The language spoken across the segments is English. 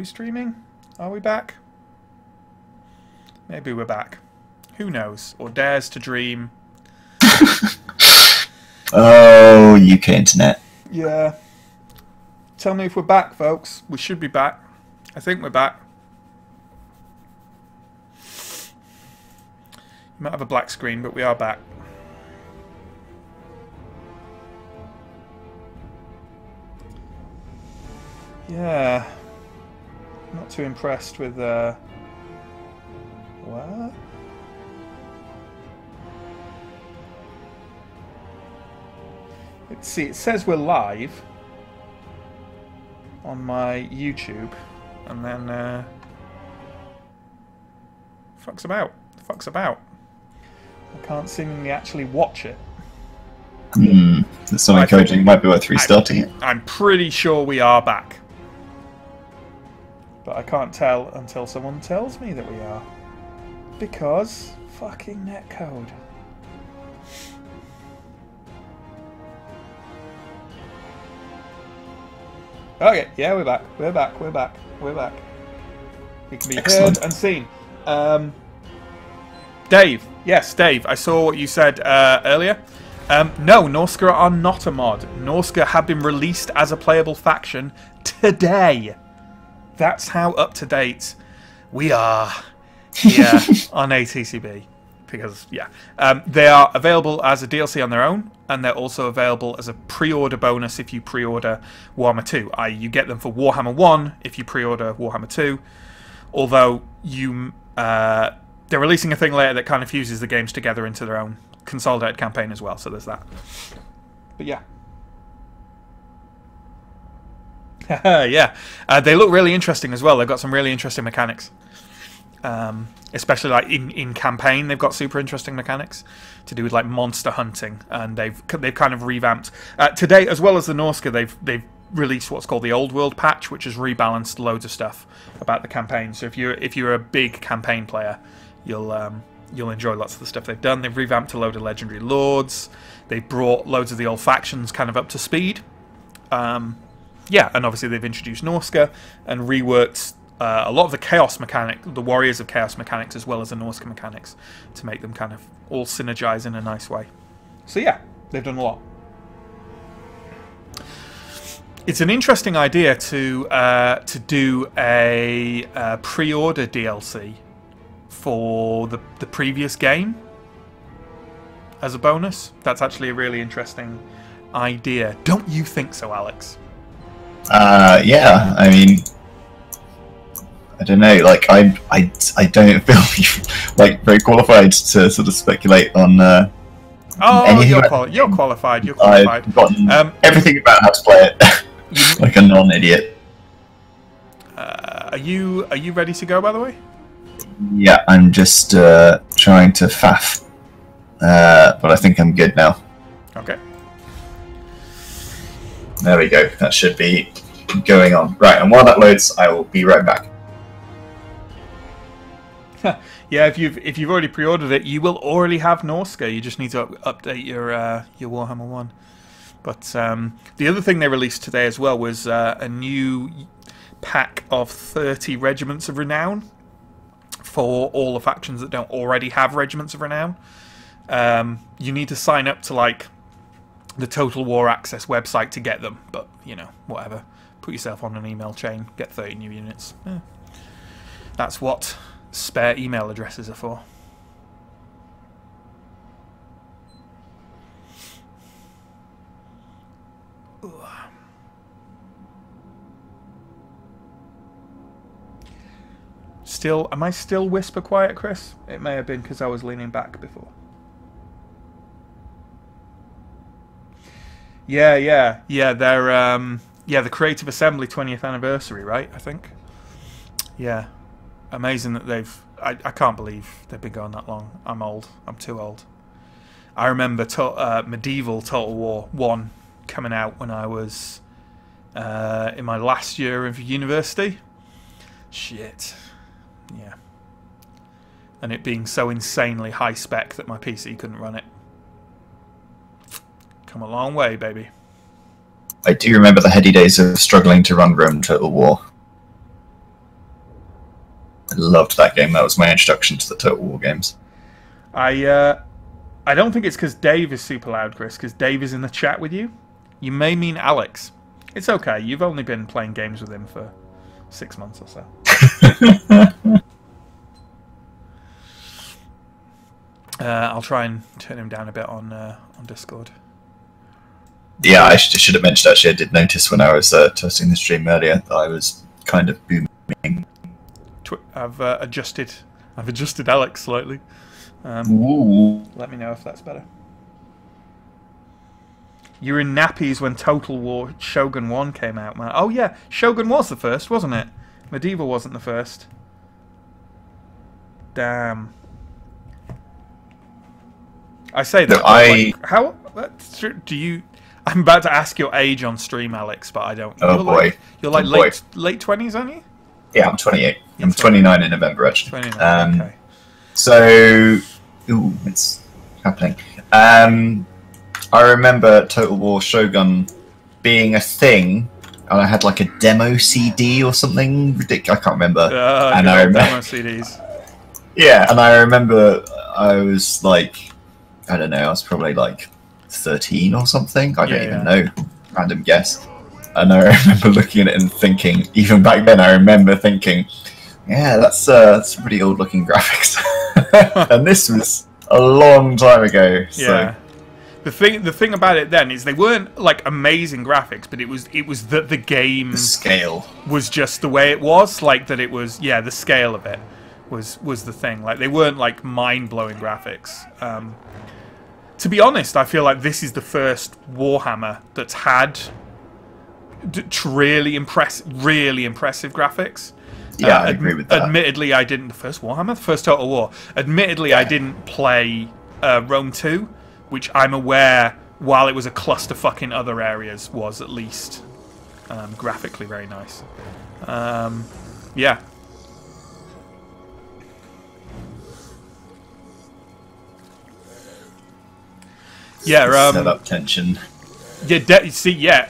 we streaming? Are we back? Maybe we're back. Who knows? Or dares to dream. Oh, UK internet. Yeah. Tell me if we're back, folks. We should be back. I think we're back. You might have a black screen, but we are back. Yeah. Not too impressed with, what? Let's see, it says we're live on my YouTube, and then, fucks about. Fucks about. I can't seemingly actually watch it. There's some encouraging. It might be worth restarting it. I'm pretty sure we are back. But I can't tell until someone tells me that we are. Because fucking netcode. Okay, yeah, we're back. We're back. We're back. We're back. We can be heard and seen. Dave. Yes, Dave. I saw what you said earlier. No, Norska are not a mod. Norska have been released as a playable faction today. That's how up to date we are here on ATCB. Because, yeah. They are available as a DLC on their own, and they're also available as a pre-order bonus if you pre-order Warhammer 2. I.e., you get them for Warhammer 1 if you pre-order Warhammer 2. Although, they're releasing a thing later that kind of fuses the games together into their own consolidated campaign as well, so there's that. But yeah. Yeah. They look really interesting as well. They've got some really interesting mechanics. Especially like in campaign, they've got super interesting mechanics to do with like monster hunting, and they've kind of revamped today, as well as the Norska. They've released what's called the Old World patch, which has rebalanced loads of stuff about the campaign. So if you're a big campaign player, you'll enjoy lots of the stuff they've done. They've revamped a load of legendary lords. They've brought loads of the old factions kind of up to speed. Yeah, and obviously they've introduced Norska and reworked a lot of the chaos mechanic, the Warriors of Chaos mechanics, as well as the Norska mechanics, to make them kind of all synergize in a nice way. So yeah, they've done a lot. It's an interesting idea to do a pre-order DLC for the previous game as a bonus. That's actually a really interesting idea. Don't you think so, Alex? Yeah, I mean, I don't know, like, I don't feel like very qualified to sort of speculate on oh, you're qualified. You're qualified. I've forgotten everything about how to play it, like a non-idiot. Are you ready to go, by the way? Yeah, I'm just trying to faff, but I think I'm good now. Okay. There we go. That should be going on. Right, and while that loads, I will be right back. Yeah, if you've already pre-ordered it, you will already have Norska. You just need to update your Warhammer 1. But the other thing they released today as well was a new pack of 30 Regiments of Renown for all the factions that don't already have Regiments of Renown. You need to sign up to like the Total War Access website to get them, but you know, whatever. Put yourself on an email chain, get 30 new units. Yeah. That's what spare email addresses are for. Still, am I still whisper quiet, Chris? It may have been because I was leaning back before. Yeah. They're the Creative Assembly 20th anniversary, right? I think. Yeah, amazing that they've. I can't believe they've been going that long. I'm old. I'm too old. I remember medieval Total War 1 coming out when I was in my last year of university. Shit. Yeah. And it being so insanely high spec that my PC couldn't run it. Come a long way, baby. I do remember the heady days of struggling to run Rome Total War. I loved that game. That was my introduction to the Total War games. I don't think it's because Dave is super loud, Chris, because Dave is in the chat with you. You may mean Alex. It's okay. You've only been playing games with him for 6 months or so. I'll try and turn him down a bit on Discord. Yeah, I should have mentioned, actually, I did notice when I was testing the stream earlier that I was kind of booming. I've adjusted Alex slightly. Ooh. Let me know if that's better. You were in nappies when Total War Shogun 1 came out, man. Oh yeah, Shogun was the first, wasn't it? Medieval wasn't the first. Damn. I say that. Like, how do you? I'm about to ask your age on stream, Alex, but I don't. Oh you're boy, like, you're like late 20s, aren't you? Yeah, I'm 28. I'm 29 in November, actually. 29. Okay. So, ooh, it's happening. I remember Total War Shogun being a thing, and I had like a demo CD or something ridiculous. I can't remember. And I remember demo CDs. Yeah, and I remember I was like, I don't know, I was probably like 13 or something. I don't even know. Random guess. And I remember looking at it and thinking, even back then, I remember thinking, yeah, that's some pretty old-looking graphics. And this was a long time ago. So. Yeah. The thing about it then is they weren't like amazing graphics, but it was that the game, the scale was just the way it was. Like that it was, the scale of it was the thing. Like they weren't like mind-blowing graphics. To be honest, I feel like this is the first Warhammer that's had really impressive graphics. Yeah, I agree with that. Admittedly, I didn't. The first Warhammer, the first Total War. Admittedly, I didn't play Rome 2, which I'm aware, while it was a clusterfuck in other areas, was at least graphically very nice. Yeah. Yeah. Set up tension. Yeah.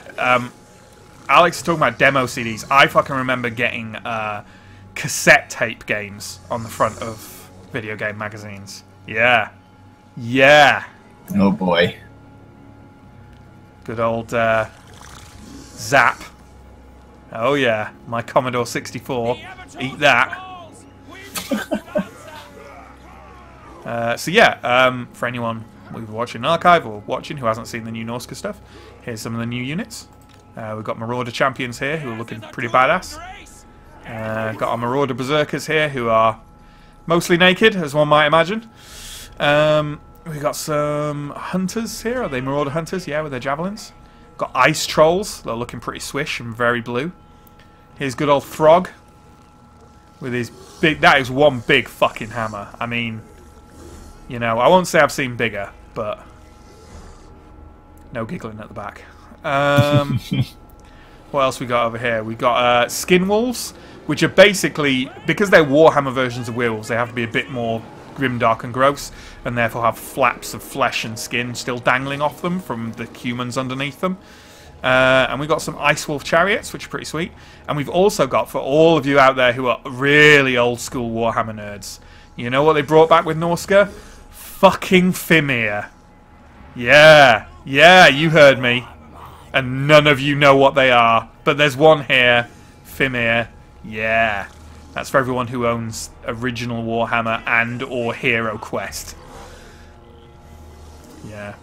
Alex is talking about demo CDs. I fucking remember getting cassette tape games on the front of video game magazines. Yeah. Yeah. Oh boy. Good old Zap. Oh yeah. My Commodore 64. Eat that. So yeah, for anyone who's watching Archive or watching who hasn't seen the new Norska stuff, here's some of the new units. We've got Marauder Champions here who are looking pretty badass. Got our Marauder Berserkers here who are mostly naked, as one might imagine. We've got some Hunters here. Are they Marauder Hunters? Yeah, with their javelins. Got Ice Trolls. They're looking pretty swish and very blue. Here's good old Frog with his big... That is one big fucking hammer. I mean, you know, I won't say I've seen bigger, but... No giggling at the back. What else we got over here? We got Skin Wolves, which are basically, because they're Warhammer versions of werewolves, they have to be a bit more grimdark and gross, and therefore have flaps of flesh and skin still dangling off them from the humans underneath them. And we've got some Ice Wolf Chariots, which are pretty sweet. And we've also got, for all of you out there who are really old school Warhammer nerds, you know what they brought back with Norska? Fucking Fimir. Yeah, you heard me. And none of you know what they are. But there's one here. Fimir. Yeah. That's for everyone who owns original Warhammer and or Hero Quest. Yeah.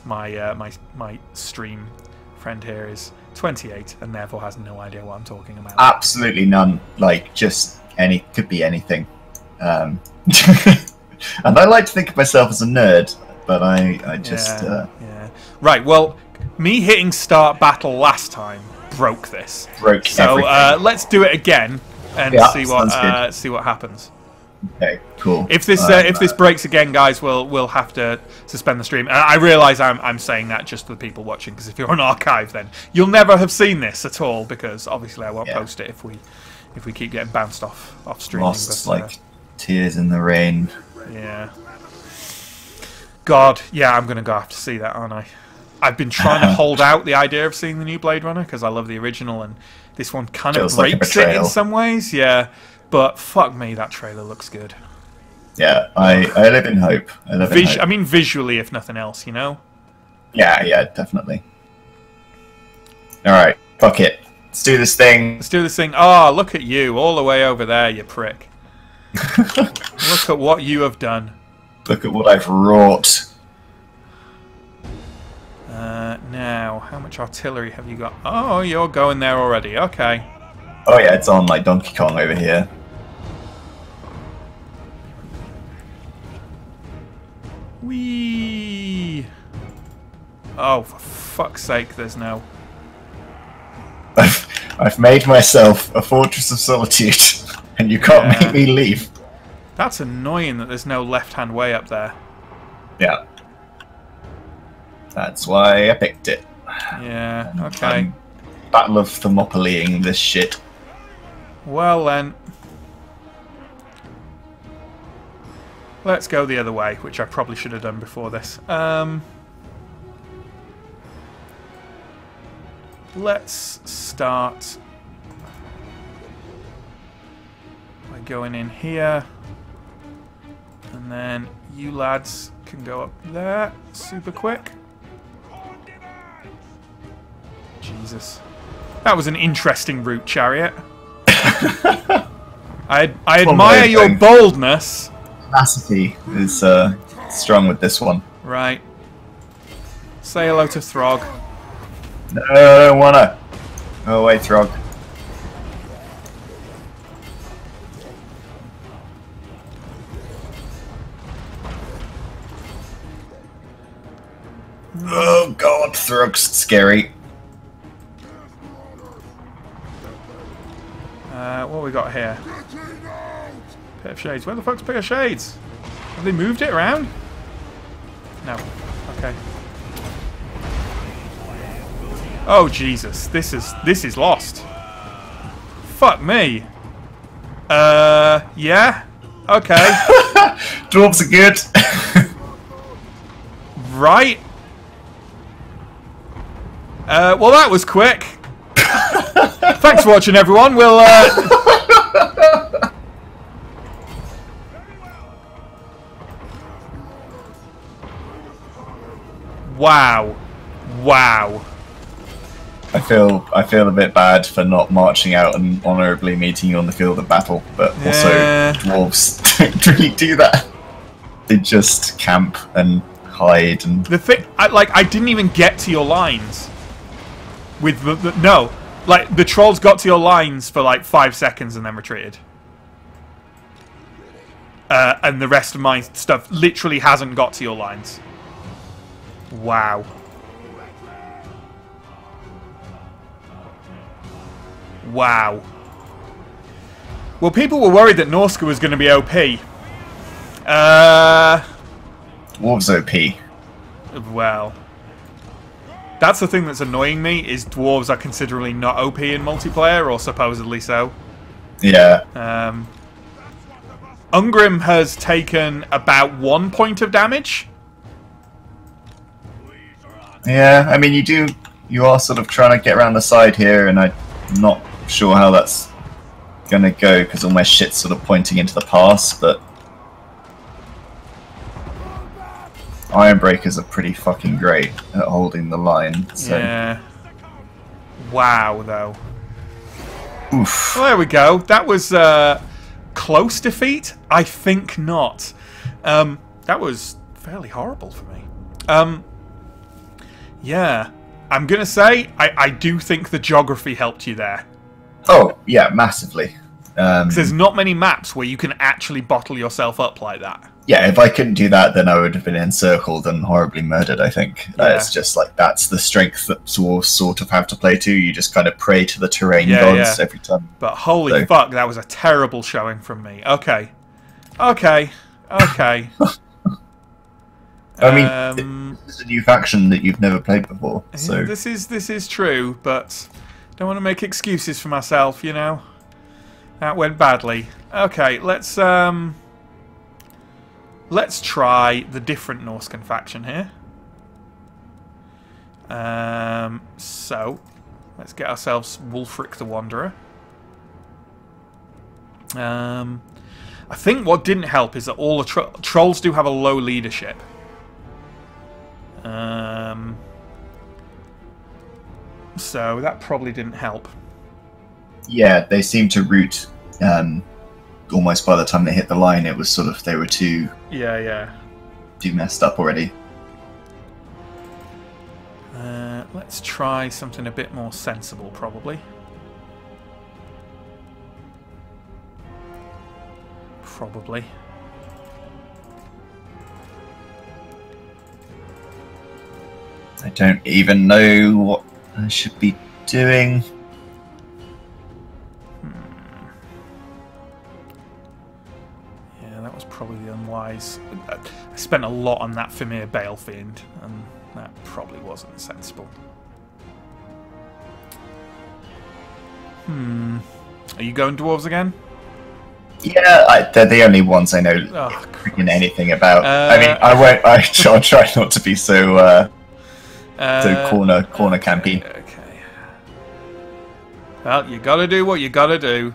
My stream friend here is 28 and therefore has no idea what I'm talking about. Absolutely none. Like, just could be anything. And I like to think of myself as a nerd, but I just... Yeah. Right, well, me hitting start battle last time broke this. So let's do it again and see what happens. Okay, cool. If this breaks again, guys, we'll have to suspend the stream. And I realise I'm saying that just for the people watching, because if you're on Archive, then you'll never have seen this at all, because obviously I won't post it if we keep getting bounced off stream. Lost like tears in the rain. Yeah. God, yeah, I'm gonna go have to see that, aren't I? I've been trying to hold out the idea of seeing the new Blade Runner because I love the original, and this one kind of breaks it in some ways. Yeah, but fuck me, that trailer looks good. Yeah, I live in hope. I mean, visually, if nothing else, you know. Yeah, definitely. All right, fuck it. Let's do this thing. Let's do this thing. Oh, look at you, all the way over there, you prick. Look at what you have done. Look at what I've wrought. Now, how much artillery have you got? Oh, you're going there already. Okay. Oh yeah, it's on like Donkey Kong over here. Whee! Oh, for fuck's sake, there's no... I've made myself a fortress of solitude, and you can't make me leave. That's annoying that there's no left-hand way up there. Yeah. That's why I picked it. Yeah, okay. Battle of Thermopylaeing this shit. Well then... let's go the other way, which I probably should have done before this. Let's start by going in here. And then you lads can go up there super quick. Jesus. That was an interesting route, Chariot. I admire your boldness. Tenacity is strong with this one. Right. Say hello to Throg. No, I don't wanna. Go away, Throg. Oh god, Throg's scary. What we got here? Pair of Shades. Where the fuck's Pair of Shades? Have they moved it around? No. Okay. Oh Jesus, this is lost. Fuck me. Yeah. Okay. Dwarves are good. Right. Well, that was quick. Thanks for watching, everyone. We'll. Wow. Wow. I feel a bit bad for not marching out and honourably meeting you on the field of battle, but also dwarves don't really do that. They just camp and hide and... The thing, I didn't even get to your lines. With no, like the trolls got to your lines for like 5 seconds and then retreated. And the rest of my stuff literally hasn't got to your lines. Wow. Wow. Well, people were worried that Norska was going to be OP. Dwarves OP. Well, that's the thing that's annoying me, is dwarves are considerably not OP in multiplayer, or supposedly so. Yeah. Ungrim has taken about 1 point of damage. Yeah, I mean, you are sort of trying to get around the side here, and I'm not sure how that's gonna go, because all my shit's sort of pointing into the pass, but... Ironbreakers are pretty fucking great at holding the line, so... Yeah. Wow, though. Oof. Well, there we go. That was close defeat? I think not. That was fairly horrible for me. Yeah. I'm going to say, I do think the geography helped you there. Oh, yeah, massively. 'Cause there's not many maps where you can actually bottle yourself up like that. Yeah, if I couldn't do that, then I would have been encircled and horribly murdered, I think. Yeah. It's just like, that's the strength that dwarves sort of have to play to. You just kind of pray to the terrain gods every time. But holy fuck, that was a terrible showing from me. Okay. Okay. Okay. I mean, this is a new faction that you've never played before, so... This is true, but don't want to make excuses for myself, you know? That went badly. Okay, let's try the different Norscan faction here. So let's get ourselves Wulfric the Wanderer. I think what didn't help is that all the trolls do have a low leadership. So that probably didn't help. Yeah, they seemed to root almost by the time they hit the line. It was sort of they were too too messed up already. Let's try something a bit more sensible, probably. Probably. I don't even know what I should be doing. Yeah, that was probably the unwise. I spent a lot on that Fimir Balefiend, and that probably wasn't sensible. Are you going dwarves again? Yeah, they're the only ones I know freaking anything about. I mean, I won't. I'll try not to be so corner campy. Okay. Well, you gotta do what you gotta do.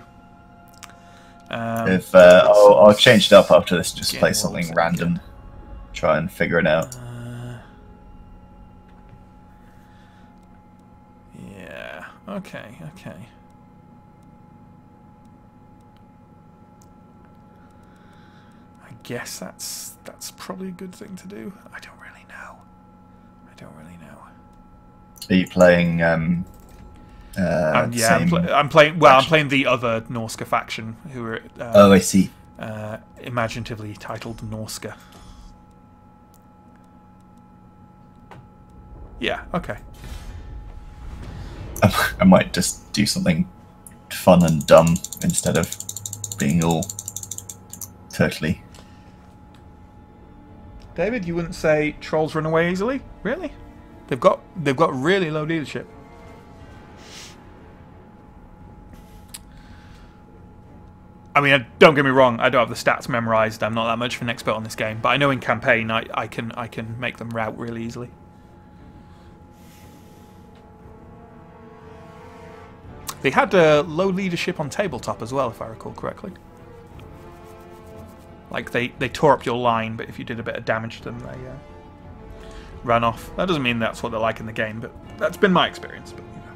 If I'll change it up after this. Just play something random. Try and figure it out. Yeah. Okay. I guess that's probably a good thing to do. I don't really know. Are you playing? I'm playing. Well, I'm playing the other Norska faction, who are. Oh, I see. Imaginatively titled Norska. Yeah. Okay. I might just do something fun and dumb instead of being all turtly. David, you wouldn't say trolls run away easily? Really? They've got really low leadership. I mean, don't get me wrong. I don't have the stats memorized. I'm not that much of an expert on this game, but I know in campaign I can make them rout really easily. They had low leadership on tabletop as well, if I recall correctly. Like, they tore up your line, but if you did a bit of damage to them, they ran off. That doesn't mean that's what they're like in the game, but that's been my experience. But, you know.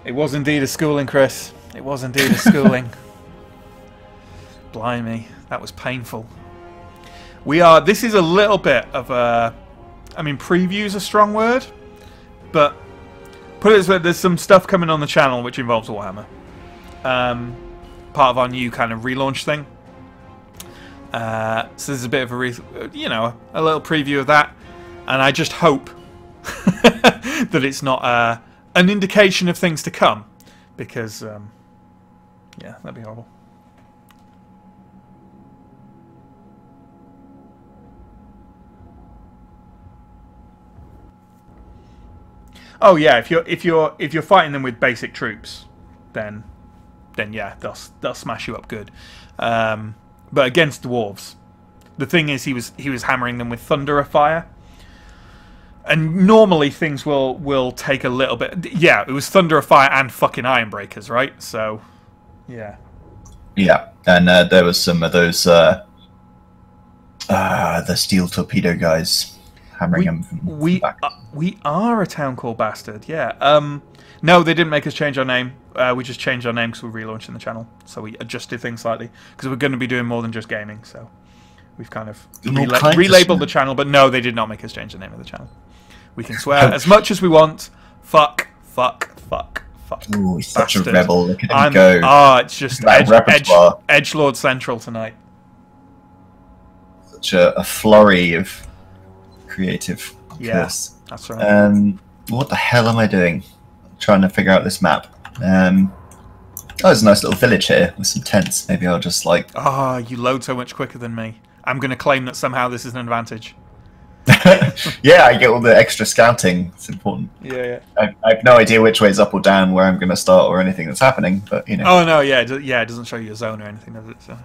It was indeed a schooling, Chris. It was indeed a schooling. Blimey, that was painful. This is a little bit of a... I mean, preview's a strong word, but put it this way, there's some stuff coming on the channel which involves Warhammer. Part of our new kind of relaunch thing. So there's a bit of a little preview of that, and I just hope that it's not an indication of things to come, because yeah, that'd be horrible. Oh yeah, if you're fighting them with basic troops, then yeah, they'll smash you up good. But against dwarves, the thing is he was hammering them with Thunderer Fire, and normally things will take a little bit. Yeah, it was Thunderer Fire and fucking Ironbreakers, right? So yeah, and there was some of those the steel torpedo guys hammering them from the back. We are a town called Bastard, yeah. No, they didn't make us change our name. We just changed our name because we're relaunching the channel. So we adjusted things slightly. Because we're going to be doing more than just gaming. So we've kind of relabeled the channel. But no, they did not make us change the name of the channel. We can swear as much as we want. Fuck. Ooh, he's such a rebel. Look at him go. It's just edgelord central tonight. Such a flurry of creative. Yes, yeah, that's right. What the hell am I doing? Trying to figure out this map. Oh, there's a nice little village here with some tents. Maybe I'll just like... you load so much quicker than me. I'm going to claim that somehow this is an advantage. Yeah, I get all the extra scouting. It's important. Yeah. I have no idea which way is up or down, where I'm going to start, or anything that's happening. But you know. Oh no, yeah, it doesn't show you a zone or anything, does it? So.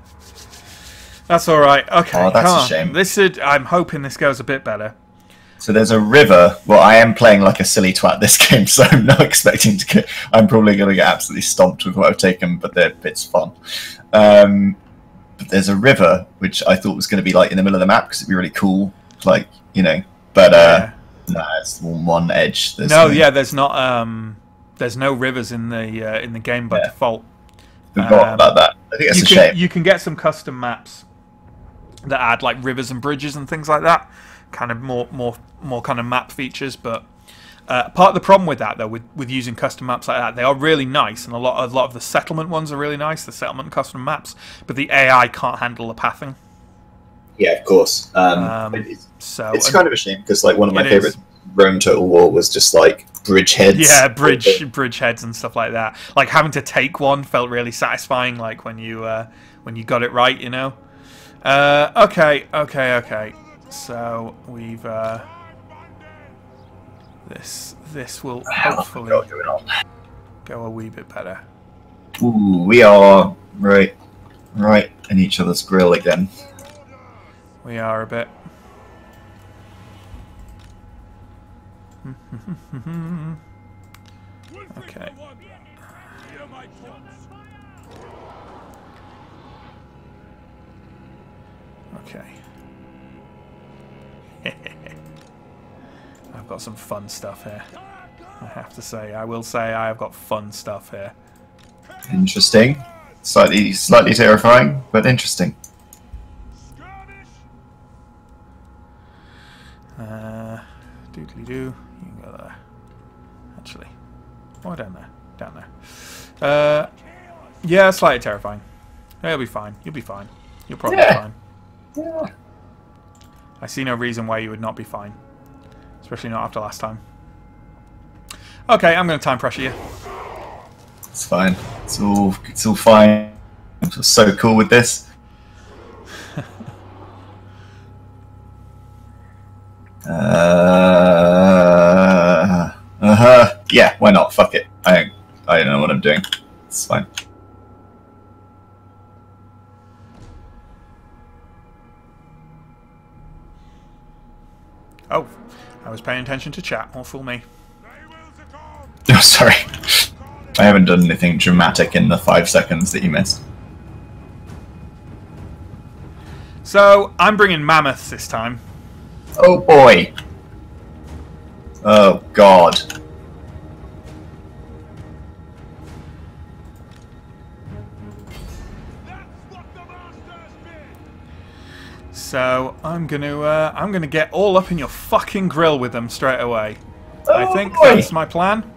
That's all right. Okay, Oh, that's come a on. shame. This should, I'm hoping this goes a bit better. So there's a river. Well, I am playing like a silly twat this game, so I'm not expecting to get... I'm probably going to get absolutely stomped with what I've taken, but it's fun. But there's a river, which I thought was going to be like in the middle of the map, because it'd be really cool. Like, you know... But, no, it's on one edge. There's there's not... there's no rivers in the game by default. Forgot about that. I think it's a shame. You can get some custom maps that add like rivers and bridges and things like that, kind of more kind of map features. But part of the problem with that, though, with using custom maps like that, they are really nice, and a lot of the settlement ones are really nice, the settlement custom maps. But the AI can't handle the pathing. Yeah, of course. So it's kind of a shame because like one of my favorite Rome Total War was just like bridge heads. Yeah, bridge heads and stuff like that. Like having to take one felt really satisfying. Like when you got it right, you know. Okay. So we've this will hopefully go a wee bit better. Ooh, we are right in each other's grill again. We are a bit. Okay. Okay. I've got some fun stuff here. I have to say, I will say I have got fun stuff here. Interesting. Slightly terrifying, but interesting. Doodly-doo. You can go there. Actually. Oh, down there. Yeah, slightly terrifying. You'll be fine. You'll be fine. You'll probably be fine. Yeah. I see no reason why you would not be fine. Especially not after last time. Okay, I'm going to time pressure you. It's fine. It's all fine. I'm so cool with this. Yeah, why not? Fuck it. I don't know what I'm doing. It's fine. Oh, I was paying attention to chat. All fool me. Oh, sorry. I haven't done anything dramatic in the 5 seconds that you missed. So, I'm bringing mammoths this time. Oh boy. Oh god. So I'm gonna get all up in your fucking grill with them straight away. I think that's my plan.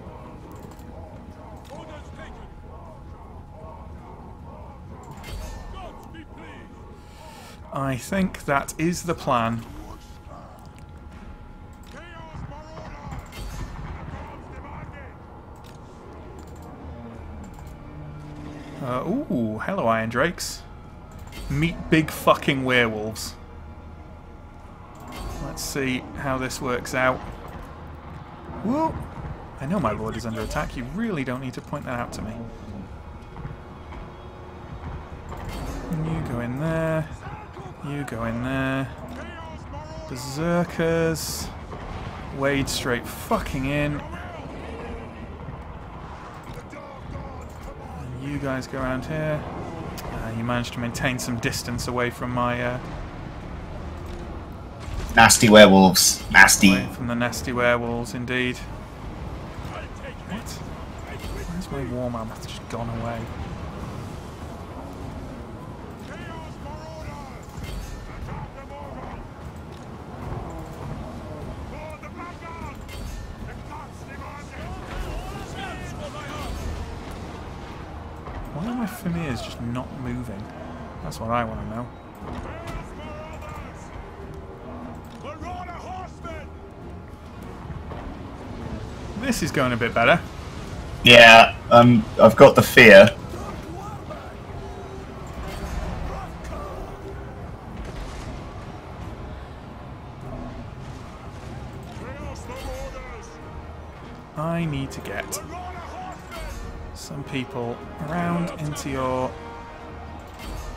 I think that is the plan. Ooh, hello, Iron Drakes. Meet big fucking werewolves. Let's see how this works out. Whoa! I know my lord is under attack. You really don't need to point that out to me. And you go in there. You go in there. Berserkers. Wade straight fucking in. And you guys go around here. You managed to maintain some distance away from my... nasty werewolves. Nasty. Away from the nasty werewolves, indeed. What? Where's my war mammoth just gone away? Why are my Famirs just not moving? That's what I want to know. This is going a bit better. Yeah, I've got the fear. I need to get some people around into your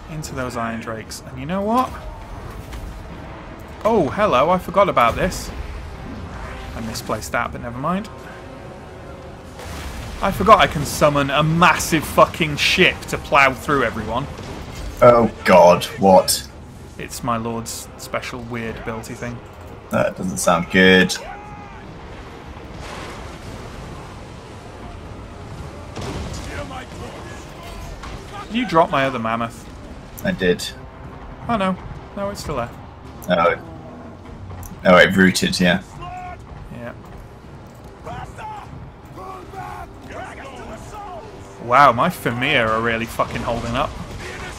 into those Iron Drakes. And you know what? Oh, hello, I forgot about this. I misplaced that, but never mind. I forgot I can summon a massive fucking ship to plough through everyone. Oh god, what? It's my lord's special weird ability thing. That doesn't sound good. Did you drop my other mammoth? I did. Oh no. No, it's still there. Oh. Oh, it rooted, yeah. Yeah. Wow, my Famir are really fucking holding up.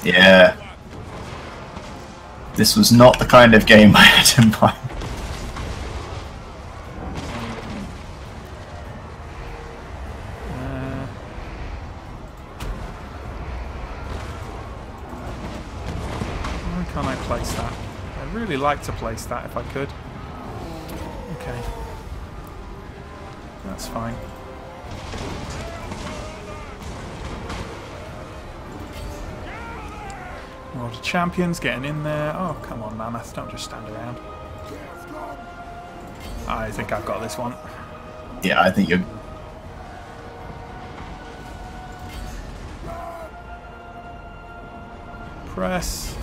Yeah. This was not the kind of game I had in mind. Where can I place that? I'd really like to place that if I could. Okay. That's fine. World of Champions getting in there. Oh, come on, Mammoth. Don't just stand around. I think I've got this one. Yeah, I think you're... Press.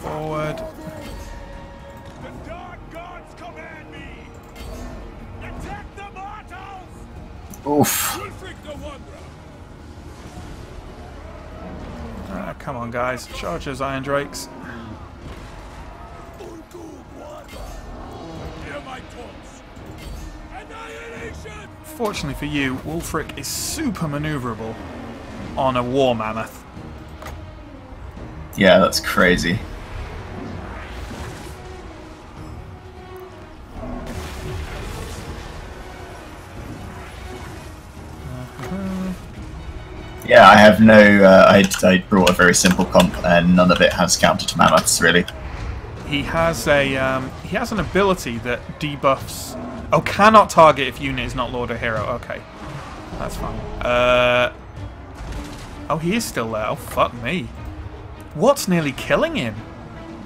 Forward. The dark gods command me! Attack the mortals! Oof. Ulfric the Wanderer! Come on, guys. Charge those Iron Drakes. Hear my taunts! Annihilation! Fortunately for you, Wulfric is super maneuverable on a War Mammoth. Yeah, that's crazy. Yeah, I have no. I brought a very simple comp, and none of it has counter to mammoths, really. He has a he has an ability that debuffs. Oh, cannot target if unit is not Lord or Hero. Okay, that's fine. Oh, he is still there. Oh, fuck me. What's nearly killing him?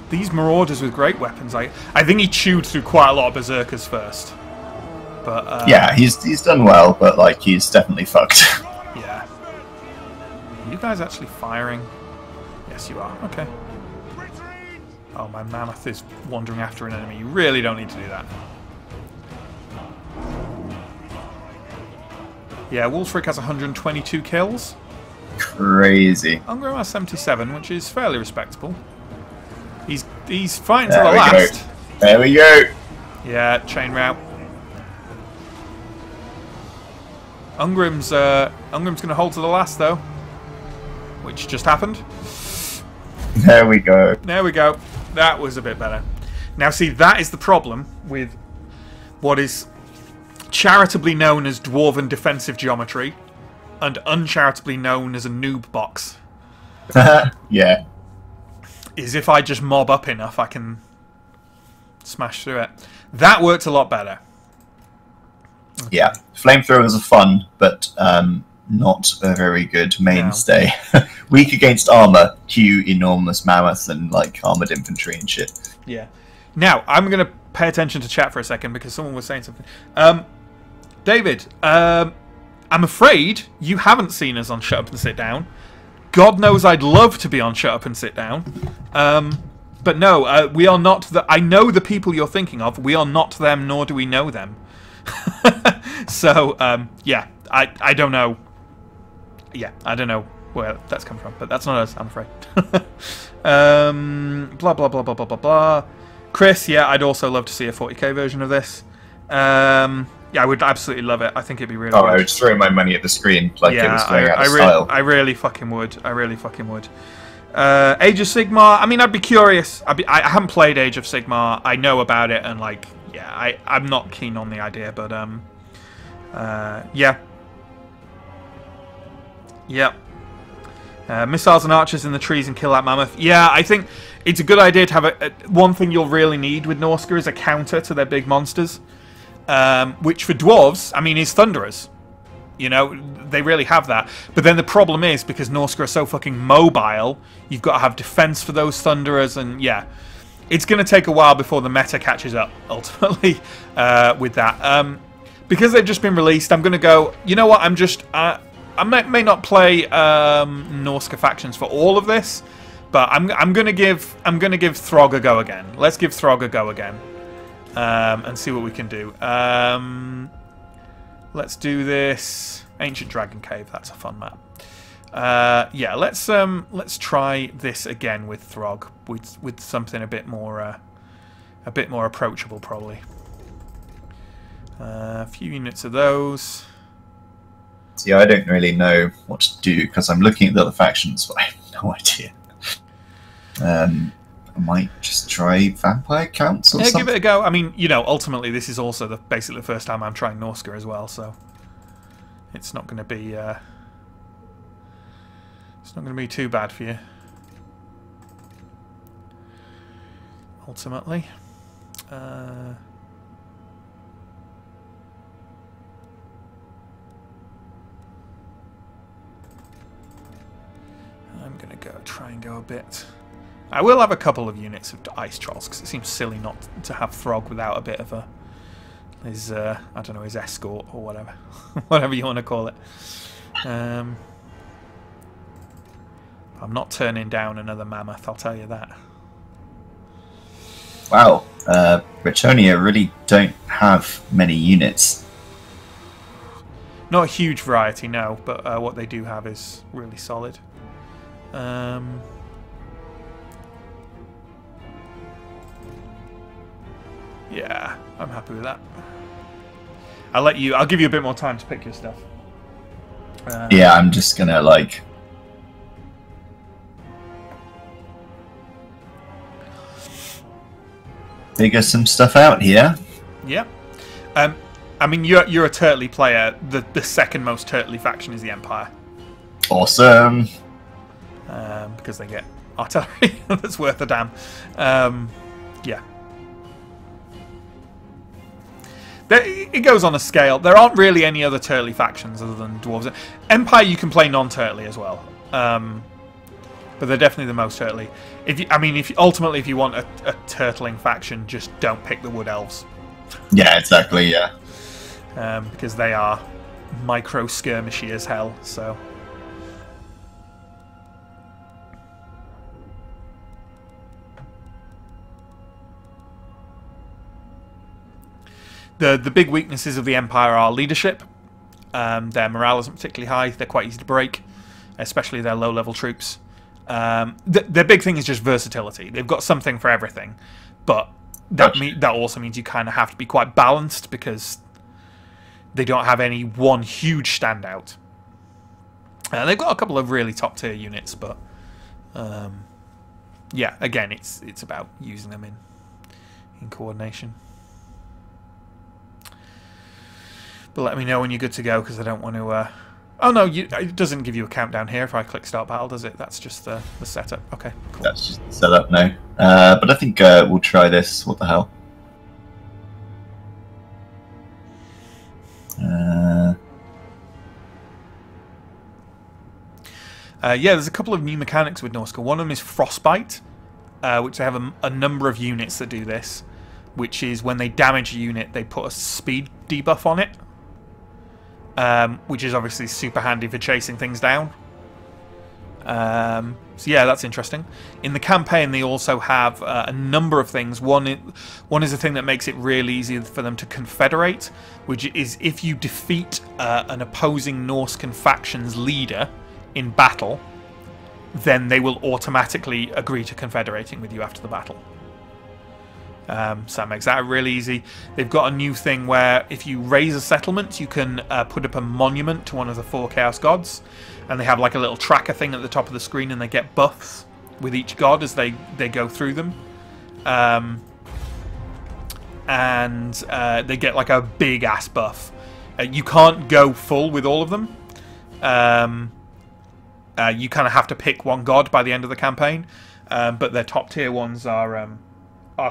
These Marauders with great weapons. I think he chewed through quite a lot of Berserkers first. But yeah, he's done well, but like he's definitely fucked. Yeah. Are you guys actually firing? Yes, you are. Okay. Oh, my Mammoth is wandering after an enemy. You really don't need to do that. Yeah, Wulfric has 122 kills. Crazy. Ungrim has 77, which is fairly respectable. He's fighting to There the we last. go. There we go. Yeah, chain route. Ungrim's going to hold to the last though, which just happened. There we go. There we go. That was a bit better. Now, see, that is the problem with what is charitably known as Dwarven defensive geometry and uncharitably known as a noob box. Yeah. Is if I just mob up enough, I can smash through it. That worked a lot better. Okay. Yeah. Flamethrowers are fun, but not a very good mainstay. No. Weak against armor, cue enormous mammoths and like armored infantry and shit. Yeah. Now, I'm going to pay attention to chat for a second because someone was saying something. David, I'm afraid you haven't seen us on Shut Up and Sit Down. God knows I'd love to be on Shut Up and Sit Down. But no, we are not the... I know the people you're thinking of. We are not them, nor do we know them. So, yeah, I don't know. Yeah, I don't know where that's come from, but that's not us, I'm afraid. Blah, blah, blah, blah, blah, blah, blah. Chris, yeah, I'd also love to see a 40k version of this. Yeah, I would absolutely love it. I think it'd be really good. I would throw my money at the screen like yeah, it was going out of style. I really fucking would. I really fucking would. Age of Sigmar, I mean, I'd be curious. I haven't played Age of Sigmar. I know about it, and, like, yeah, I'm not keen on the idea, but, yeah. Yep. Missiles and archers in the trees and kill that mammoth. Yeah, I think it's a good idea to have one thing you'll really need with Norsca is a counter to their big monsters. Which for dwarves, I mean, is Thunderers. You know, they really have that. But then the problem is, because Norsca are so fucking mobile, you've got to have defense for those Thunderers, and yeah, it's going to take a while before the meta catches up, ultimately, with that. Because they've just been released, I'm going to go, you know what, I may not play Norsca factions for all of this, but I'm going to give Throg a go again. Let's give Throg a go again, and see what we can do. Let's do this. Ancient Dragon Cave. That's a fun map. Yeah, let's try this again with Throg, with something a bit more approachable, probably. A few units of those. See, I don't really know what to do because I'm looking at the other factions, but I have no idea. I might just try Vampire Counts or something. Yeah, give it a go. I mean, you know, ultimately this is also basically the first time I'm trying Norsca as well, so it's not going to be too bad for you. Ultimately, I'm going to try and go a bit. I will have a couple of units of Ice Trolls, because it seems silly not to have Throg without a bit of his I don't know, his escort or whatever. Whatever you want to call it. I'm not turning down another Mammoth, I'll tell you that. Wow, Bretonnia really don't have many units. Not a huge variety, no, but what they do have is really solid. Yeah, I'm happy with that. I'll give you a bit more time to pick your stuff. Yeah, I'm just gonna like figure some stuff out here. Yeah. I mean, you're a Turtley player. The second most Turtley faction is the Empire. Awesome. Because they get artillery that's worth a damn. Yeah. It goes on a scale. There aren't really any other Turtley factions other than Dwarves. Empire, you can play non-Turtley as well. But they're definitely the most Turtley. Ultimately, if you want a Turtling faction, just don't pick the Wood Elves. Yeah, exactly, yeah. Because they are micro-skirmishy as hell, so... The big weaknesses of the Empire are leadership. Their morale isn't particularly high. They're quite easy to break, especially their low-level troops. Their big thing is just versatility. They've got something for everything, but that also means you kind of have to be quite balanced because they don't have any one huge standout. They've got a couple of really top-tier units, but yeah, again, it's about using them in coordination. But let me know when you're good to go, because I don't want to... Oh no, it doesn't give you a countdown here if I click start battle, does it? That's just the setup. Okay, cool. That's just the setup now. But I think we'll try this. What the hell? Yeah, there's a couple of new mechanics with Norsca. One of them is Frostbite, which they have a number of units that do this, which is when they damage a unit, they put a speed debuff on it. Which is obviously super handy for chasing things down. So yeah, that's interesting. In the campaign, they also have a number of things. One is a thing that makes it really easy for them to confederate, which is if you defeat an opposing Norscan faction's leader in battle, then they will automatically agree to confederating with you after the battle. So that makes that really easy. They've got a new thing where if you raise a settlement, you can put up a monument to one of the 4 Chaos Gods. And they have like a little tracker thing at the top of the screen, and they get buffs with each god as they go through them. And they get like a big-ass buff. You can't go full with all of them. You kind of have to pick one god by the end of the campaign. But their top-tier ones are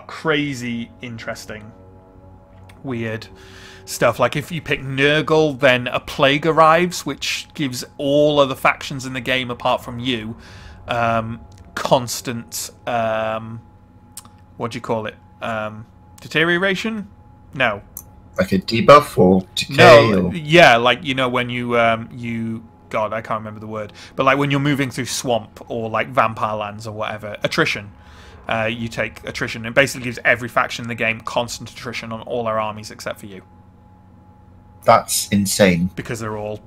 crazy interesting, weird. stuff. Like if you pick Nurgle, then a plague arrives, which gives all other factions in the game apart from you constant what do you call it? Deterioration? No. Like a debuff or decay? No, or... yeah, like when you God, I can't remember the word, but like when you're moving through swamp or like vampire lands or whatever, attrition. You take attrition. It basically gives every faction in the game constant attrition on all our armies except for you. That's insane. Because they're all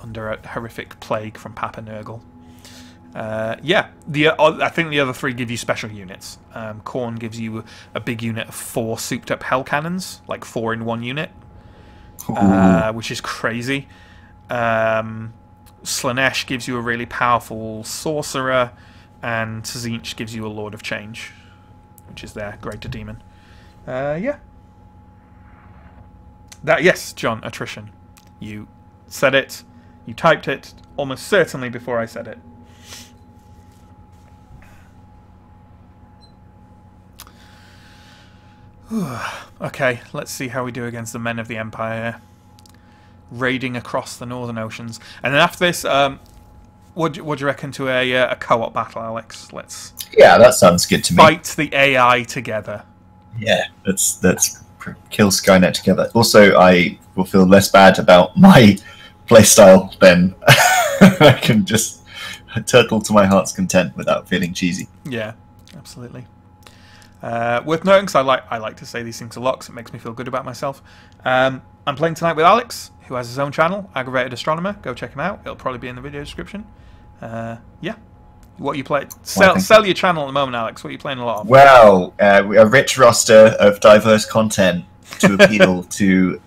under a horrific plague from Papa Nurgle. Yeah, I think the other 3 give you special units. Khorne gives you a big unit of 4 souped-up hell cannons, like 4 in 1 unit, which is crazy. Slanesh gives you a really powerful sorcerer, and Tzeentch gives you a Lord of Change, which is their greater demon. Yeah. Yes, John, attrition. You said it. You typed it almost certainly before I said it. Okay, let's see how we do against the Men of the Empire. Raiding across the Northern Oceans. And then after this, what do you reckon to a co-op battle, Alex? Let's that sounds good to me. Fight the AI together. Yeah, let's kill Skynet together. Also, I will feel less bad about my playstyle then. I can just turtle to my heart's content without feeling cheesy. Yeah, absolutely. Worth noting, because I like to say these things a lot, because it makes me feel good about myself. I'm playing tonight with Alex, who has his own channel, Aggravated Astronomer. Go check him out. It'll probably be in the video description. Yeah. What you play? Sell your channel at the moment, Alex. What are you playing a lot of? Well, a rich roster of diverse content to appeal to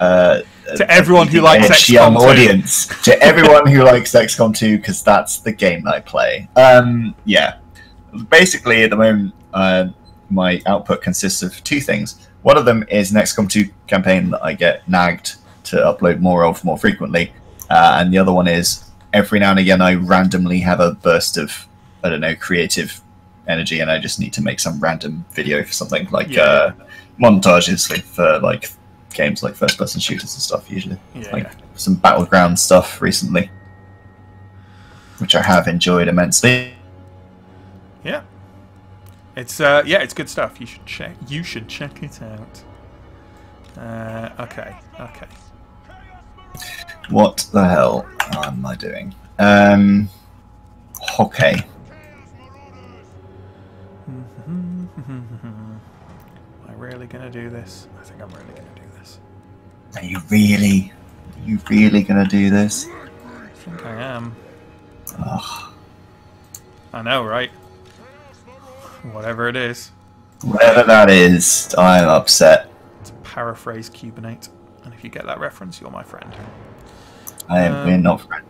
everyone who likes XCOM 2. Young audience. To everyone who likes XCOM 2, because that's the game that I play. Yeah. Basically, at the moment, my output consists of 2 things. One of them is an XCOM 2 campaign that I get nagged to upload more frequently. And the other one is every now and again I randomly have a burst of, I don't know, creative energy, and I just need to make some random video for something like montages for like games like first-person shooters and stuff. Usually, some battleground stuff recently, which I have enjoyed immensely. Yeah, it's good stuff. You should check. You should check it out. Okay. What the hell am I doing? Okay. Am I really gonna do this? I think I'm really gonna do this. Are you really gonna do this? I think I am. Ugh. I know, right? Whatever it is. Whatever that is, I'm upset. To paraphrase Cubinate, and if you get that reference, you're my friend. We're not friends.